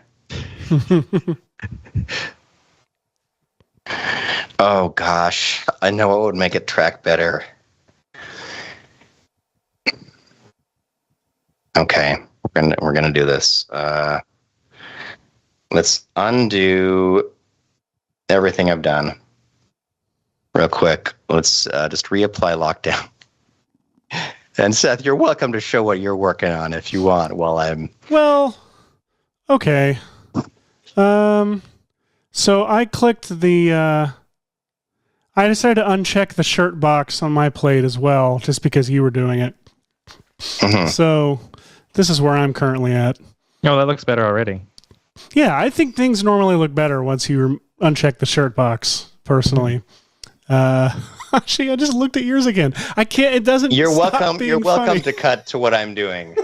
S1: Oh gosh, I know what would make it track better. Okay, we're gonna do this. Let's undo everything I've done. Real quick, let's just reapply Lockdown. And Seth, you're welcome to show what you're working on if you want while I'm...
S2: Well, okay. So I clicked the... I decided to uncheck the shirt box on my plate as well, just because you were doing it. Mm-hmm. So this is where I'm currently at.
S3: Oh, that looks better already.
S2: Yeah, I think things normally look better once you uncheck the shirt box, personally. Actually, I just looked at yours again. I can't. It doesn't.
S1: You're welcome.
S2: Being
S1: You're welcome
S2: funny.
S1: to cut to what I'm doing,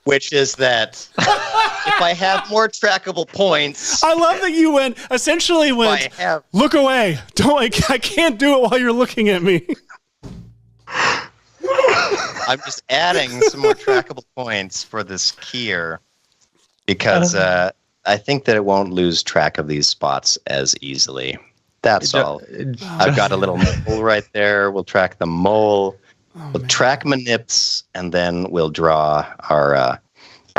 S1: which is that if I have more trackable points,
S2: I love that you essentially went. Look away! Don't. I can't do it while you're looking at me.
S1: I'm just adding some more trackable points for this keyer because I think that it won't lose track of these spots as easily. That's all. I've got a little mole right there. We'll track the mole. We'll track my nips, and then we'll draw our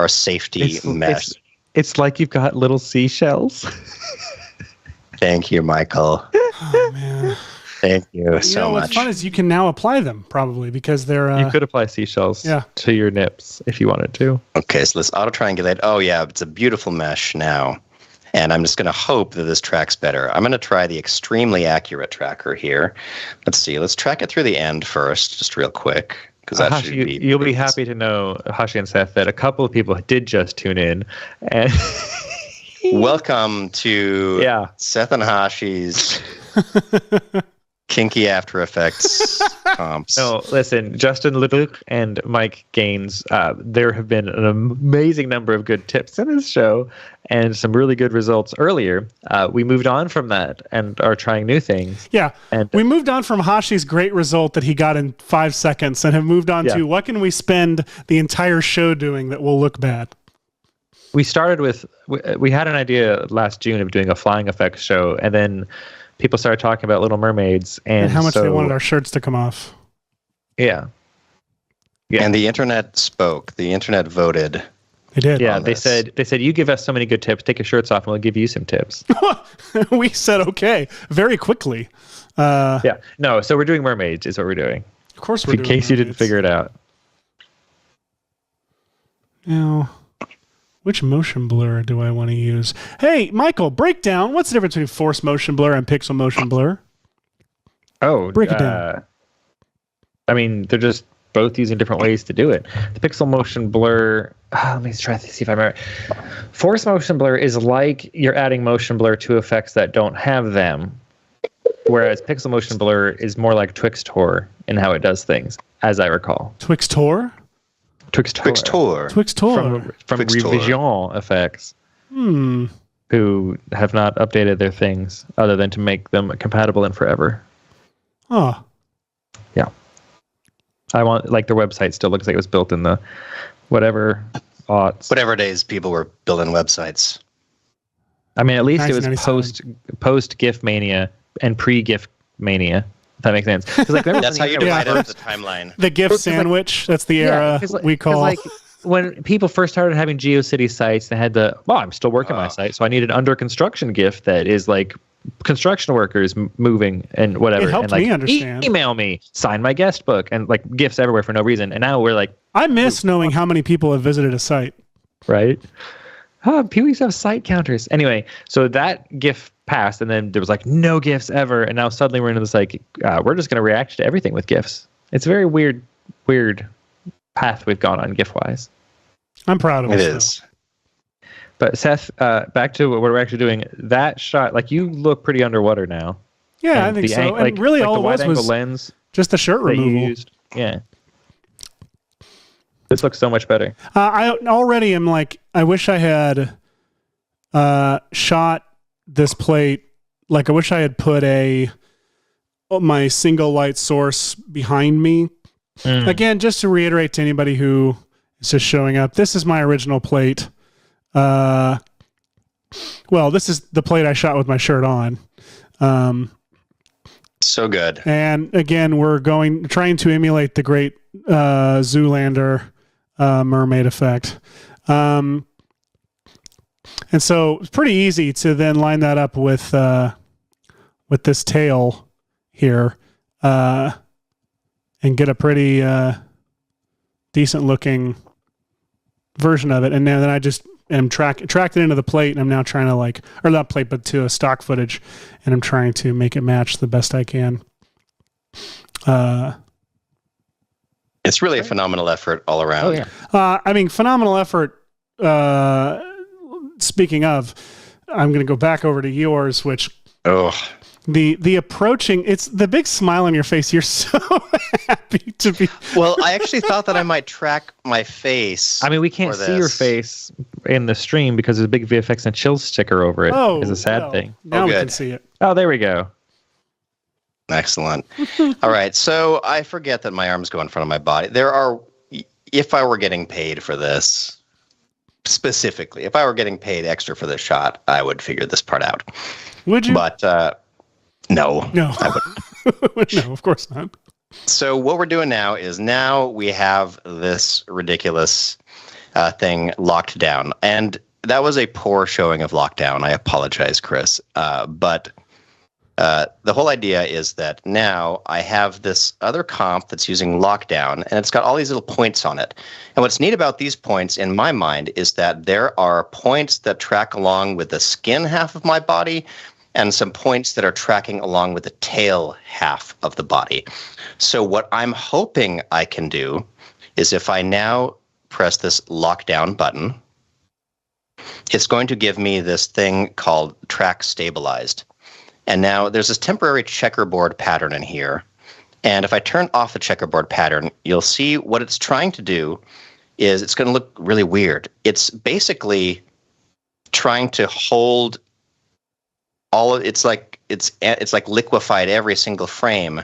S1: safety mesh.
S3: It's like you've got little seashells.
S1: Thank you, Michael.
S2: Oh man.
S1: Thank you so much.
S2: What's fun is you can now apply them probably because they're.
S3: You could apply seashells to your nips if you wanted to.
S1: Okay, so let's auto triangulate. Oh yeah, it's a beautiful mesh now. And I'm just going to hope that this tracks better. I'm going to try the extremely accurate tracker here. Let's see. Let's track it through the end first, just real quick. Because that should be.
S3: You'll be happy to know, Hashi and Seth, that a couple of people did just tune in, and
S1: Welcome to Seth and Hashi's kinky After Effects comps.
S3: No, listen, Justin Leduc and Mike Gaines, there have been an amazing number of good tips in this show and some really good results earlier. We moved on from that and are trying new things.
S2: Yeah,
S3: and
S2: we moved on from Hashi's great result that he got in 5 seconds and have moved on to what can we spend the entire show doing that will look bad?
S3: We started with, we had an idea last June of doing a flying effects show, and then people started talking about Little Mermaids and
S2: how much they wanted our shirts to come off.
S3: Yeah.
S1: And the internet spoke. The internet voted.
S2: They did.
S3: Yeah, they said you give us so many good tips. Take your shirts off, and we'll give you some tips.
S2: We said okay very quickly.
S3: Yeah, no. So we're doing mermaids. Is what we're doing.
S2: Of course, we're doing.
S3: In case you didn't figure it out.
S2: Now, which motion blur do I want to use? Hey, Michael, break down. What's the difference between force motion blur and pixel motion blur?
S3: Oh,
S2: break it down.
S3: I mean, they're just both using different ways to do it. The pixel motion blur. Let me try to see if I remember. Force motion blur is like you're adding motion blur to effects that don't have them, whereas pixel motion blur is more like Twixtor in how it does things, as I recall.
S2: Twixtor?
S1: Twixtor.
S3: From Revision Effects, who have not updated their things other than to make them compatible and forever.
S2: Oh.
S3: Yeah. I want, like, their website still looks like it was built in the whatever aughts.
S1: Whatever days people were building websites.
S3: I mean, at least it was post GIF Mania and pre GIF Mania. If that makes sense. Like,
S1: that's how you divide up the timeline.
S2: The GIF sandwich. That's the era we call.
S3: Like, when people first started having GeoCity sites, they had I'm still working my site, so I need an under construction GIF that is like construction workers moving and whatever.
S2: It helped
S3: and, like,
S2: me understand.
S3: Email me, sign my guest book, and like GIFs everywhere for no reason. And now we're like,
S2: I miss knowing how many people have visited a site.
S3: Right? People used to have site counters. Anyway, so that GIF passed, and then there was like no GIFs ever, and now suddenly we're into this like we're just going to react to everything with GIFs. It's a very weird path we've gone on GIF-wise.
S2: I'm proud of
S1: it.
S2: It
S1: is.
S3: But Seth, back to what we're actually doing. That shot, like, you look pretty underwater now.
S2: Yeah, I think so. And really, all it was
S3: lens
S2: just the shirt removal.
S3: You used. Yeah. This looks so much better.
S2: I already am like, I wish I had shot this plate. Like, I wish I had put my single light source behind me. Again, just to reiterate to anybody who is just showing up, this is my original plate. Well, this is the plate I shot with my shirt on.
S1: So good.
S2: And again, we're trying to emulate the great Zoolander mermaid effect. And so it's pretty easy to then line that up with this tail here and get a pretty decent looking version of it. And then I just am tracked it into the plate, and I'm now trying to or not plate, but to a stock footage, and I'm trying to make it match the best I can.
S1: It's really a phenomenal effort all around.
S3: Oh, yeah.
S2: I mean, phenomenal effort. Speaking of, I'm going to go back over to yours, which the approaching, it's the big smile on your face. You're so happy to be.
S1: Well, I actually thought that I might track my face.
S3: I mean, we can't see your face in the stream because there's a big VFX and chill sticker over it. It's a sad thing.
S2: Now we can see it.
S3: Oh, there we go.
S1: Excellent. All right. So I forget that my arms go in front of my body. If I were getting paid for this, specifically, if I were getting paid extra for this shot, I would figure this part out.
S2: Would you?
S1: But no, I
S2: wouldn't. No, of course not.
S1: So what we're doing now is we have this ridiculous thing locked down. And that was a poor showing of lockdown. I apologize, Chris. But the whole idea is that now I have this other comp that's using lockdown, and it's got all these little points on it. And what's neat about these points, in my mind, is that there are points that track along with the skin half of my body, and some points that are tracking along with the tail half of the body. So what I'm hoping I can do is if I now press this lockdown button, it's going to give me this thing called track stabilized. And now there's this temporary checkerboard pattern in here. And if I turn off the checkerboard pattern, you'll see what it's trying to do is it's going to look really weird. It's basically trying to hold all of it's like liquefied every single frame,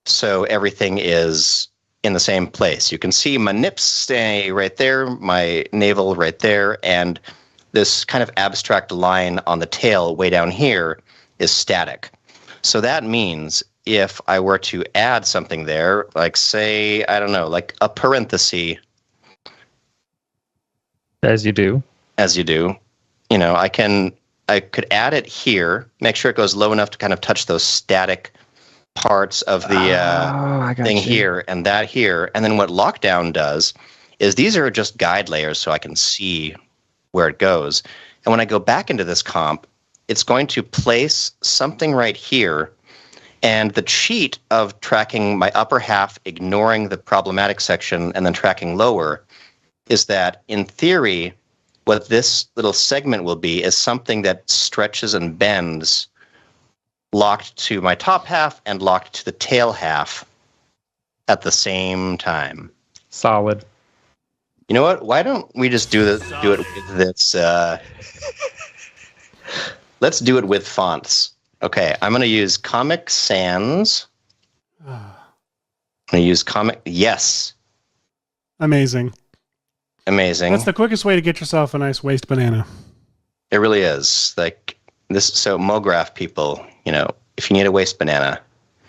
S1: so everything is in the same place. You can see my nips stay right there, my navel right there, and this kind of abstract line on the tail way down here is static. So that means if I were to add something there, like say, I don't know, like a parenthesis.
S3: As you do.
S1: You know, I could add it here, make sure it goes low enough to kind of touch those static parts of the thing here and that here. And then what Lockdown does is these are just guide layers so I can see where it goes. And when I go back into this comp, it's going to place something right here. And the cheat of tracking my upper half, ignoring the problematic section, and then tracking lower is that, in theory, what this little segment will be is something that stretches and bends locked to my top half and locked to the tail half at the same time.
S3: Solid.
S1: You know what? Why don't we just do it with this? Let's do it with fonts. Okay, I'm going to use Comic Sans. I'm going to use Yes.
S2: Amazing. That's the quickest way to get yourself a nice waste banana.
S1: It really is. Like this. So MoGraph people, you know, if you need a waste banana.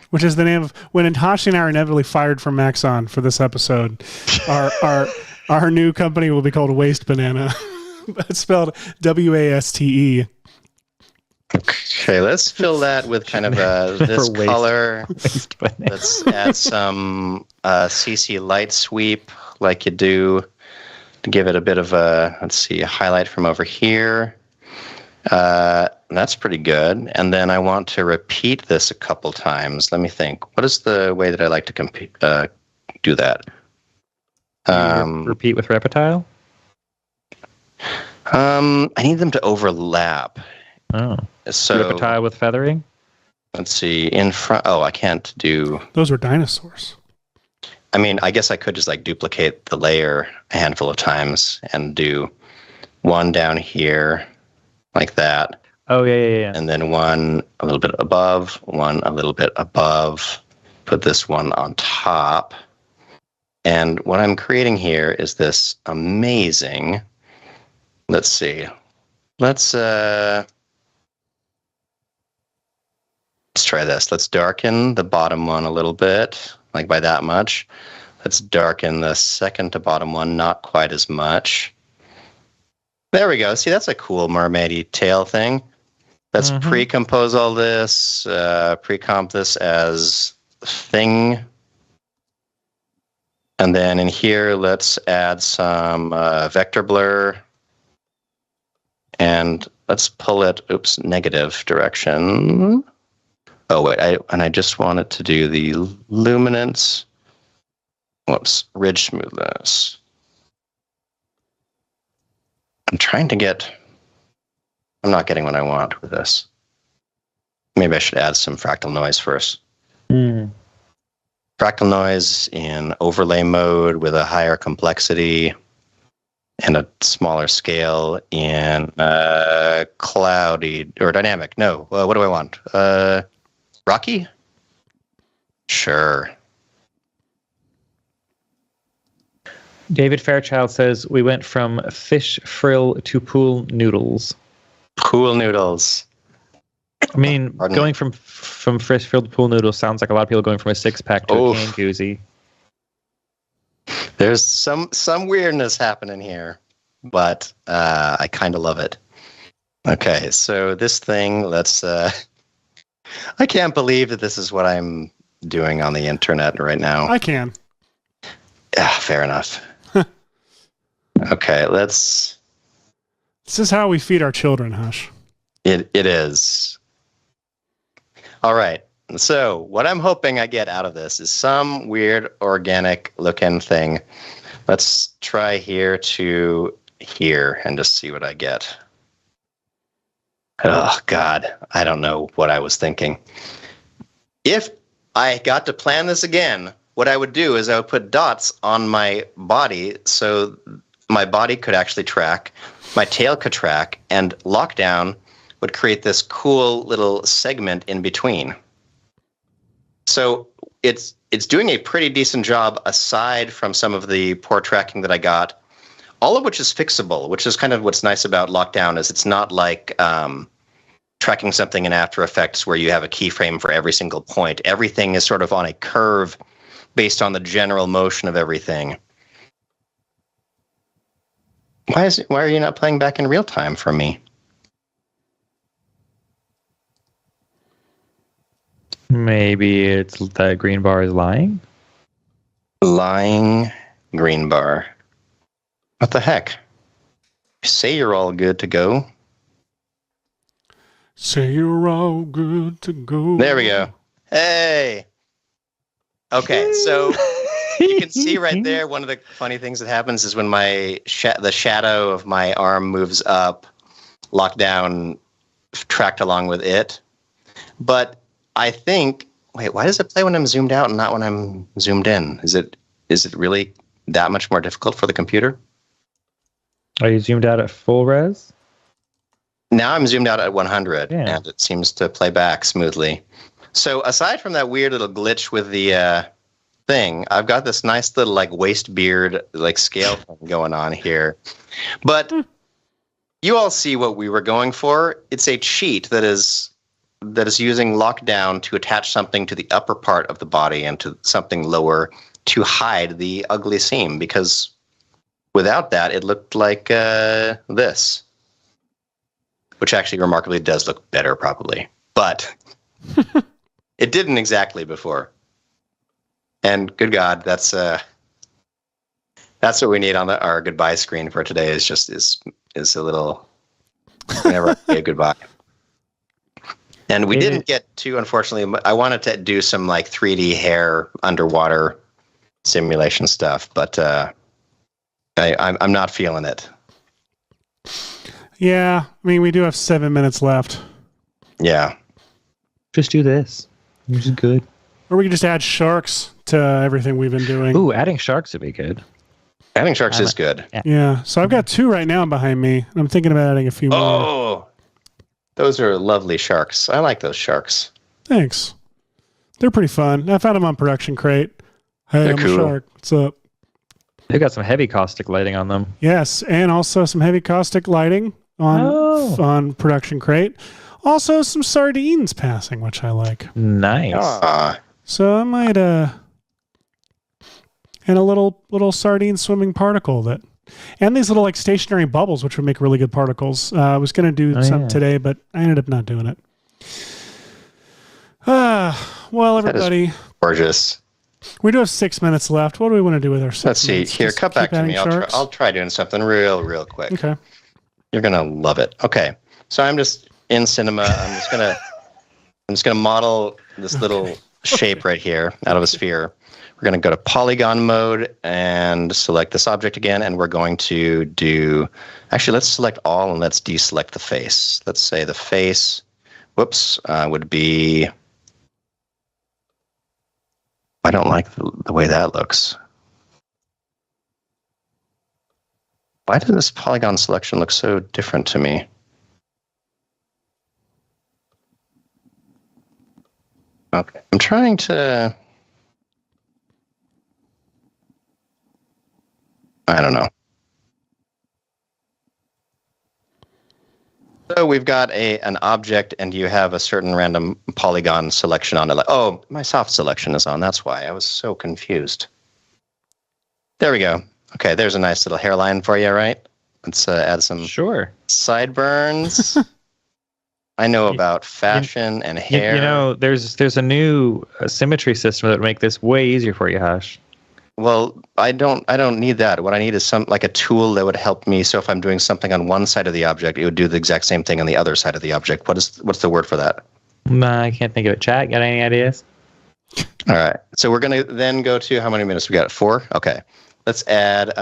S2: Which is the name of when Hashi and I are inevitably fired from Maxon for this episode. Our new company will be called Waste Banana. It's spelled WASTE.
S1: Okay, let's fill that with kind of this color. Let's add some CC light sweep like you do to give it a bit of a, let's see, a highlight from over here. That's pretty good. And then I want to repeat this a couple times. Let me think. What is the way that I like to do that?
S3: Repeat with Reptile?
S1: I need them to overlap.
S3: Oh.
S1: So
S3: Reptile with feathering?
S1: Let's see. In front. Oh, I can't do.
S2: Those were dinosaurs.
S1: I mean, I guess I could just like duplicate the layer a handful of times and do one down here like that.
S3: Oh, yeah.
S1: And then one a little bit above, one a little bit above. Put this one on top. And what I'm creating here is this amazing, let's see. Let's try this. Let's darken the bottom one a little bit, like by that much. Let's darken the second to bottom one, not quite as much. There we go. See, that's a cool mermaidy tail thing. Let's pre-compose all this, pre-comp this as thing. And then in here, let's add some vector blur. And let's pull it, negative direction. Oh, wait, I just wanted to do the luminance. Ridge smoothness. I'm not getting what I want with this. Maybe I should add some fractal noise first. Fractal noise in overlay mode with a higher complexity and a smaller scale in cloudy or dynamic. No, what do I want? Rocky? Sure.
S3: David Fairchild says we went from fish frill to pool noodles.
S1: Pool noodles.
S3: I mean, going from fish frill to pool noodles sounds like a lot of people going from a 6-pack to a canned koozie.
S1: There's some weirdness happening here, but I kind of love it. Okay, so this thing, let's... I can't believe that this is what I'm doing on the internet right now.
S2: I can.
S1: Yeah, fair enough. Okay, let's...
S2: This is how we feed our children, Hush.
S1: It is. All right. So what I'm hoping I get out of this is some weird organic looking thing. Let's try here to here and just see what I get. Oh, God. I don't know what I was thinking. If I got to plan this again, what I would do is I would put dots on my body so my body could actually track, my tail could track, and lockdown would create this cool little segment in between. So it's doing a pretty decent job aside from some of the poor tracking that I got, all of which is fixable, which is kind of what's nice about lockdown is it's not like tracking something in After Effects where you have a keyframe for every single point. Everything is sort of on a curve based on the general motion of everything. Why are you not playing back in real time for me?
S3: Maybe it's the green bar is lying.
S1: Lying green bar. What the heck? You say you're all good to go.
S2: Say you're all good to go.
S1: There we go. Hey. Okay, so you can see right there, one of the funny things that happens is when my the shadow of my arm moves up, lockdown tracked along with it. But I think, wait, why does it play when I'm zoomed out and not when I'm zoomed in? Is it really that much more difficult for the computer?
S3: Are you zoomed out at full res?
S1: Now I'm zoomed out at 100,
S3: Yeah.
S1: and it seems to play back smoothly. So aside from that weird little glitch with the thing, I've got this nice little like waist beard like scale thing going on here. But you all see what we were going for. It's a cheat that is using lockdown to attach something to the upper part of the body and to something lower to hide the ugly seam, because without that, it looked like this, which actually remarkably does look better probably, but it didn't exactly before. And good God, that's what we need on our goodbye screen for today is just is a little whenever I say goodbye. And we didn't get to, unfortunately, I wanted to do some like 3D hair underwater simulation stuff, but I'm not feeling it.
S2: Yeah, I mean, we do have 7 minutes left.
S1: Yeah.
S3: Just do this. Which is good.
S2: Or we could just add sharks to everything we've been doing.
S3: Ooh, adding sharks would be good.
S1: Adding sharks is good.
S2: Yeah, so I've got 2 right now behind me. And I'm thinking about adding a few more.
S1: Oh, those are lovely sharks. I like those sharks.
S2: Thanks. They're pretty fun. I found them on Production Crate. Hey,
S1: They're
S2: I'm
S1: cool.
S2: a shark. What's up?
S3: They've got some heavy caustic lighting on them.
S2: Yes, and also some heavy caustic lighting on Production Crate. Also some sardines passing, which I like.
S3: Nice.
S1: Ah,
S2: So I might and a little sardine swimming particle and these little like stationary bubbles, which would make really good particles. I was going to do some today, but I ended up not doing it. Well, everybody,
S1: gorgeous.
S2: we do have 6 minutes left. What do we want to do with our 6
S1: Let's see.
S2: minutes?
S1: Here,
S2: Just
S1: cut back
S2: keep
S1: to me.
S2: adding sharks?
S1: I'll try doing something real quick.
S2: Okay.
S1: You're gonna love it. Okay, so I'm just in cinema. I'm just gonna model this little shape right here out of a sphere. We're gonna go to polygon mode and select this object again, and we're going to do. Actually, let's select all and let's deselect the face. Let's say the face. Whoops, would be. I don't like the way that looks. Why does this polygon selection look so different to me? Okay, I'm trying to... I don't know. So we've got an object and you have a certain random polygon selection on it. Like, oh, my soft selection is on. That's why I was so confused. There we go. Okay, there's a nice little hairline for you, right? Let's add some sideburns. I know about fashion and hair.
S3: You know, there's a new symmetry system that would make this way easier for you, Hash.
S1: Well, I don't need that. What I need is some like a tool that would help me. So if I'm doing something on one side of the object, it would do the exact same thing on the other side of the object. What's the word for that?
S3: Nah, I can't think of it. Chat, got any ideas?
S1: All right. So we're going to then go to how many minutes we got? 4? Okay. let's add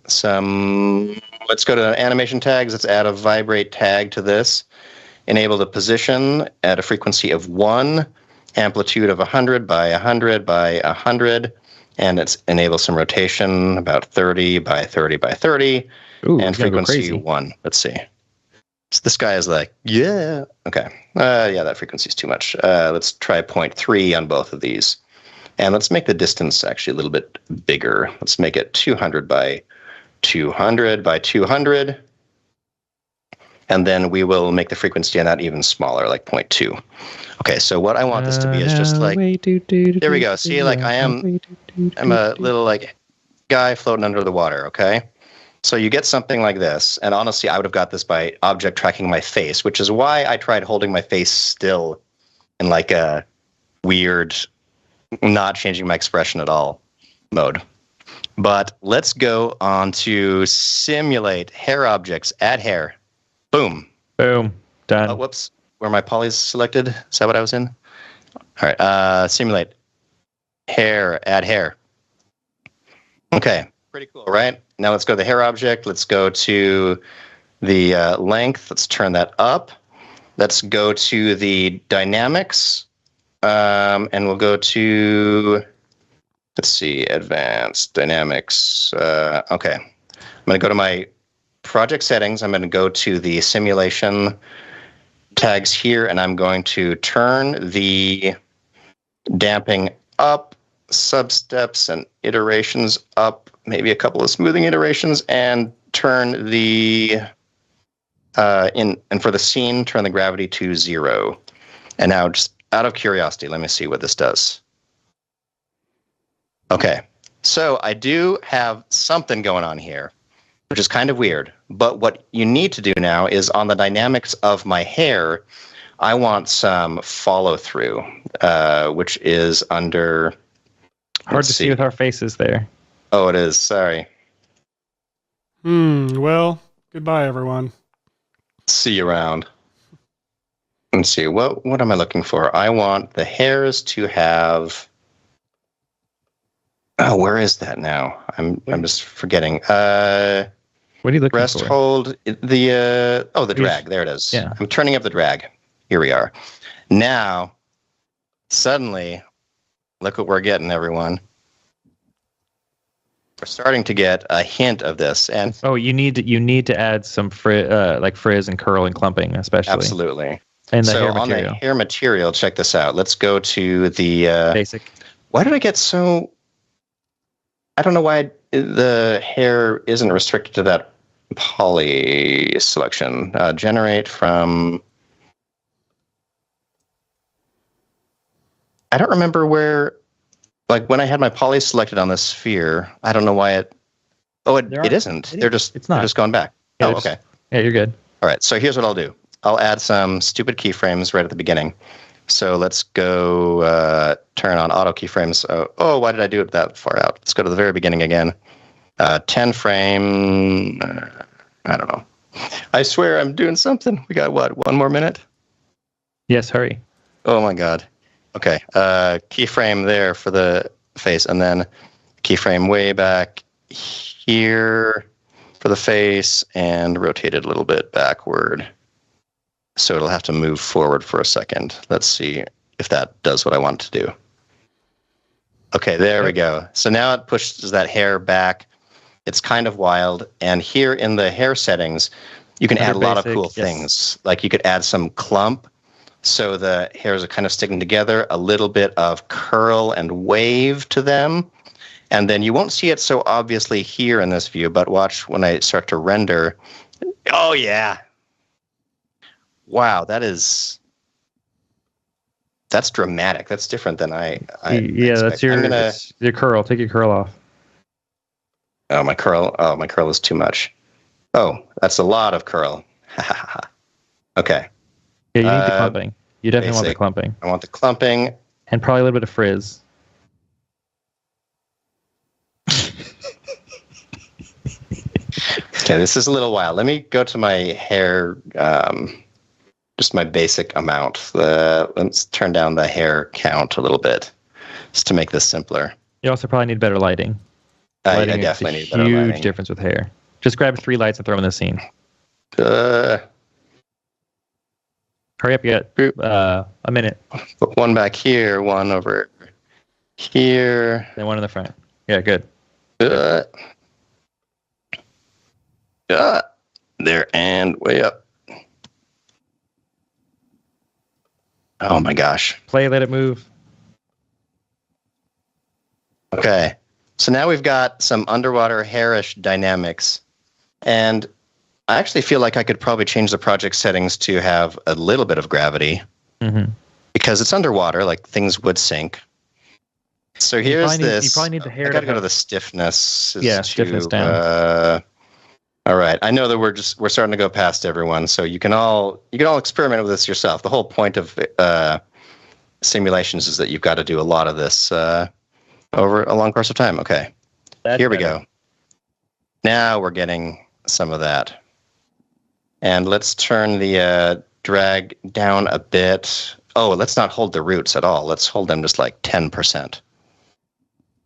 S1: some. Let's go to animation tags. Let's add a vibrate tag to this. Enable the position at a frequency of 1, amplitude of 100 by 100 by 100, and it's enable some rotation about 30 by 30 by 30, and frequency 1. Let's see. So this guy is like, yeah. Okay. Yeah, that frequency is too much. Let's try 0.3 on both of these. And let's make the distance actually a little bit bigger. Let's make it 200 by 200 by 200. And then we will make the frequency on that even smaller, like 0.2. Okay, so what I want this to be is just like, there we go. See, like I'm a little like guy floating under the water, okay? So you get something like this, and honestly, I would have got this by object tracking my face, which is why I tried holding my face still in like a weird, not changing my expression at all mode. But let's go on to simulate hair objects, add hair. Boom.
S3: Boom. Done.
S1: Oh, whoops. Were my polys selected? Is that what I was in? All right. Simulate hair, add hair. Okay. Pretty cool, right? Now let's go to the hair object. Let's go to the length. Let's turn that up. Let's go to the dynamics. And we'll go to, let's see, advanced dynamics. Okay. I'm going to go to my project settings. I'm going to go to the simulation tags here, and I'm going to turn the damping up, substeps and iterations up, maybe a couple of smoothing iterations, and turn the and for the scene, turn the gravity to 0. And now, just out of curiosity, let me see what this does. Okay, so I do have something going on here, which is kind of weird. But what you need to do now is on the dynamics of my hair, I want some follow through, which is under.
S3: Hard to see with our faces there.
S1: Oh, it is. Sorry.
S2: Well, goodbye, everyone.
S1: See you around. Let's see. What am I looking for? I want the hairs to have. Oh, where is that now? I'm just forgetting.
S3: What are you looking
S1: rest
S3: for?
S1: Hold the the drag. There it is.
S3: Yeah.
S1: I'm turning up the drag. Here we are. Now, suddenly, look what we're getting, everyone. We're starting to get a hint of this, and
S3: you need to add some frizz and curl and clumping, especially.
S1: Absolutely.
S3: And the
S1: so
S3: hair
S1: on
S3: material.
S1: the hair material, check this out. Let's go to the
S3: Basic.
S1: Why did I get so? I don't know why the hair isn't restricted to that poly selection. Generate from. I don't remember where. Like when I had my poly selected on the sphere, I don't know why it. Oh, it isn't. They're just going back.
S3: Yeah,
S1: oh, okay.
S3: Yeah, you're good.
S1: All right. So here's what I'll do. I'll add some stupid keyframes right at the beginning. So let's go turn on auto keyframes. Oh, why did I do it that far out? Let's go to the very beginning again. 10 frame. I don't know. I swear I'm doing something. We got what? 1 more minute?
S3: Yes, hurry.
S1: Oh my God. Okay. Keyframe there for the face, and then keyframe way back here for the face, and rotate it a little bit backward. So it'll have to move forward for a second. Let's see if that does what I want it to do. Okay, there we go. So now it pushes that hair back. It's kind of wild. And here in the hair settings, you can add a lot of cool things. Like you could add some clump. So the hairs are kind of sticking together, a little bit of curl and wave to them. And then you won't see it so obviously here in this view, but watch when I start to render. Oh, yeah. Wow, that's dramatic. That's different than I
S3: that's your curl. Take your curl off.
S1: Oh, my curl is too much. Oh, that's a lot of curl. Okay.
S3: Yeah, you need the clumping. You definitely want the clumping.
S1: I want the clumping.
S3: And probably a little bit of frizz.
S1: Okay, this is a little wild. Let me go to my hair, just my basic amount. Let's turn down the hair count a little bit, just to make this simpler.
S3: You also probably need better lighting.
S1: I
S3: Lighting
S1: definitely
S3: makes
S1: need better
S3: a huge
S1: lighting.
S3: difference with hair. Just grab 3 lights and throw them in the scene.
S1: Hurry
S3: up, you got a minute.
S1: Put one back here, one over here.
S3: Then one in the front. Yeah, good.
S1: There and way up. Oh my gosh.
S3: Play, let it move.
S1: Okay. So now we've got some underwater hairish dynamics. And I actually feel like I could probably change the project settings to have a little bit of gravity.
S3: Mm-hmm.
S1: Because it's underwater, like things would sink. So here's this.
S3: You probably need the hair.
S1: I gotta go to the stiffness.
S3: Stiffness down.
S1: All right. I know that we're starting to go past everyone, so you can all experiment with this yourself. The whole point of simulations is that you've got to do a lot of this over a long course of time. Okay. Here we go. Now we're getting some of that. And let's turn the drag down a bit. Oh, let's not hold the roots at all. Let's hold them just like 10%.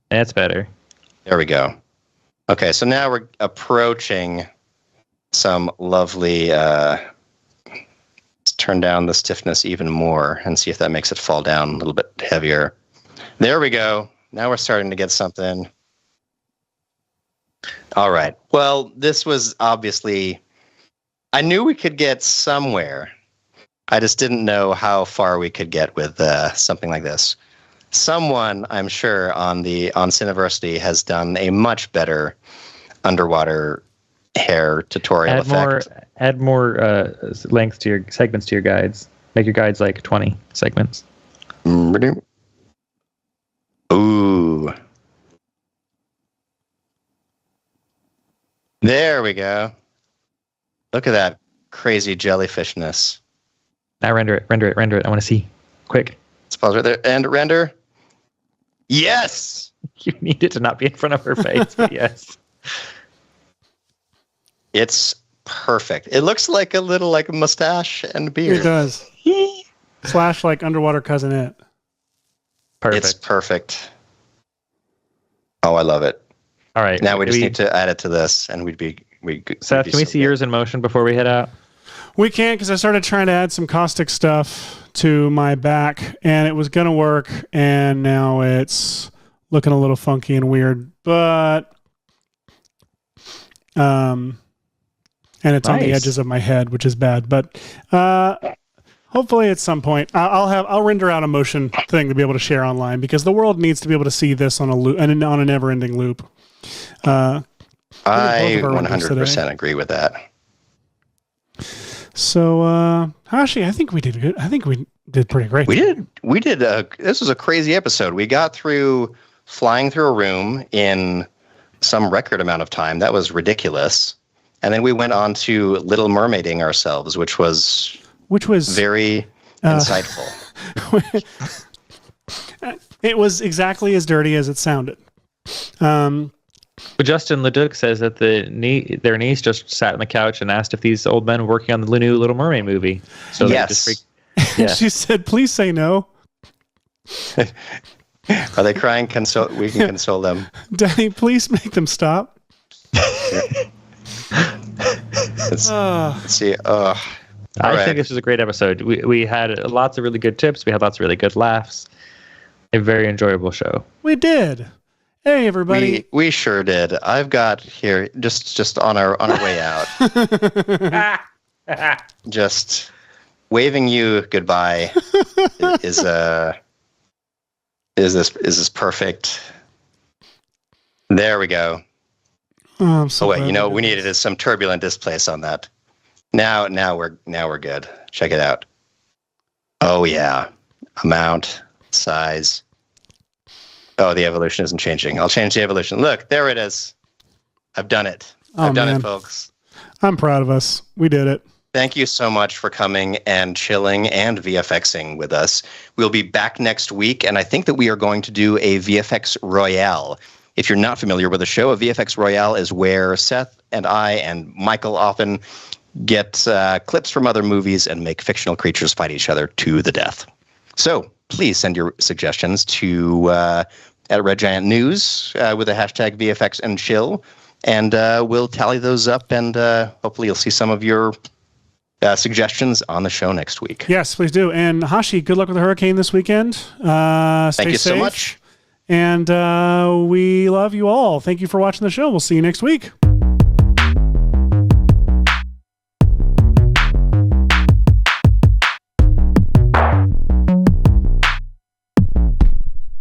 S3: That's better.
S1: There we go. Okay, so now we're approaching some lovely... let's turn down the stiffness even more and see if that makes it fall down a little bit heavier. There we go. Now we're starting to get something. All right. Well, this was obviously... I knew we could get somewhere. I just didn't know how far we could get with something like this. Someone, I'm sure, on Cineversity has done a much better underwater hair tutorial effect.
S3: Add more length to your segments to your guides. Make your guides like 20 segments.
S1: Ooh. There we go. Look at that crazy jellyfishness.
S3: Now render it. I want to see. Quick.
S1: Let's pause right there. And render. Yes!
S3: You need it to not be in front of her face, but yes.
S1: It's perfect. It looks like a little like mustache and beard.
S2: It does. / like underwater cousin it.
S3: Perfect.
S1: It's perfect. Oh, I love it.
S3: All right.
S1: Now we just need to add it to this, and
S3: Seth, can we see yours in motion before we head out?
S2: We can't, because I started trying to add some caustic stuff to my back, and it was going to work, and now it's looking a little funky and weird, but and it's on the edges of my head, which is bad, but hopefully at some point I'll render out a motion thing to be able to share online, because the world needs to be able to see this on a loop and on a never-ending loop.
S1: I 100% agree with that.
S2: So, Hashi, I think we did good. I think we did pretty great.
S1: We did. This was a crazy episode. We got through flying through a room in some record amount of time. That was ridiculous. And then we went on to Little Mermaiding ourselves, which was very insightful.
S2: It was exactly as dirty as it sounded.
S3: But Justin Leduc says that their niece just sat on the couch and asked if these old men were working on the new Little Mermaid movie. So
S1: yes.
S2: She said, "Please say no."
S1: Are they crying? We can console them.
S2: Daddy, please make them stop.
S1: Let's see.
S3: I think this was a great episode. We had lots of really good tips. We had lots of really good laughs. A very enjoyable show.
S2: We did. Hey, everybody.
S1: We sure did. I've got here just on our way out. Just waving you goodbye is this perfect? There we go.
S2: I'm so
S1: wait, we needed some turbulent displace on that. Now we're good. Check it out. Oh yeah, amount, size. Oh, the evolution isn't changing. I'll change the evolution. Look, there it is. I've done it. I've done it, folks.
S2: I'm proud of us. We did it.
S1: Thank you so much for coming and chilling and VFXing with us. We'll be back next week, and I think that we are going to do a VFX Royale. If you're not familiar with the show, a VFX Royale is where Seth and I and Michael often get clips from other movies and make fictional creatures fight each other to the death. So please send your suggestions to at Red Giant News with the hashtag VFX and Chill, and we'll tally those up, and hopefully you'll see some of your suggestions on the show next week.
S2: Yes, please do. And Hashi, good luck with the hurricane this weekend.
S1: Thank you so much.
S2: And we love you all. Thank you for watching the show. We'll see you next week.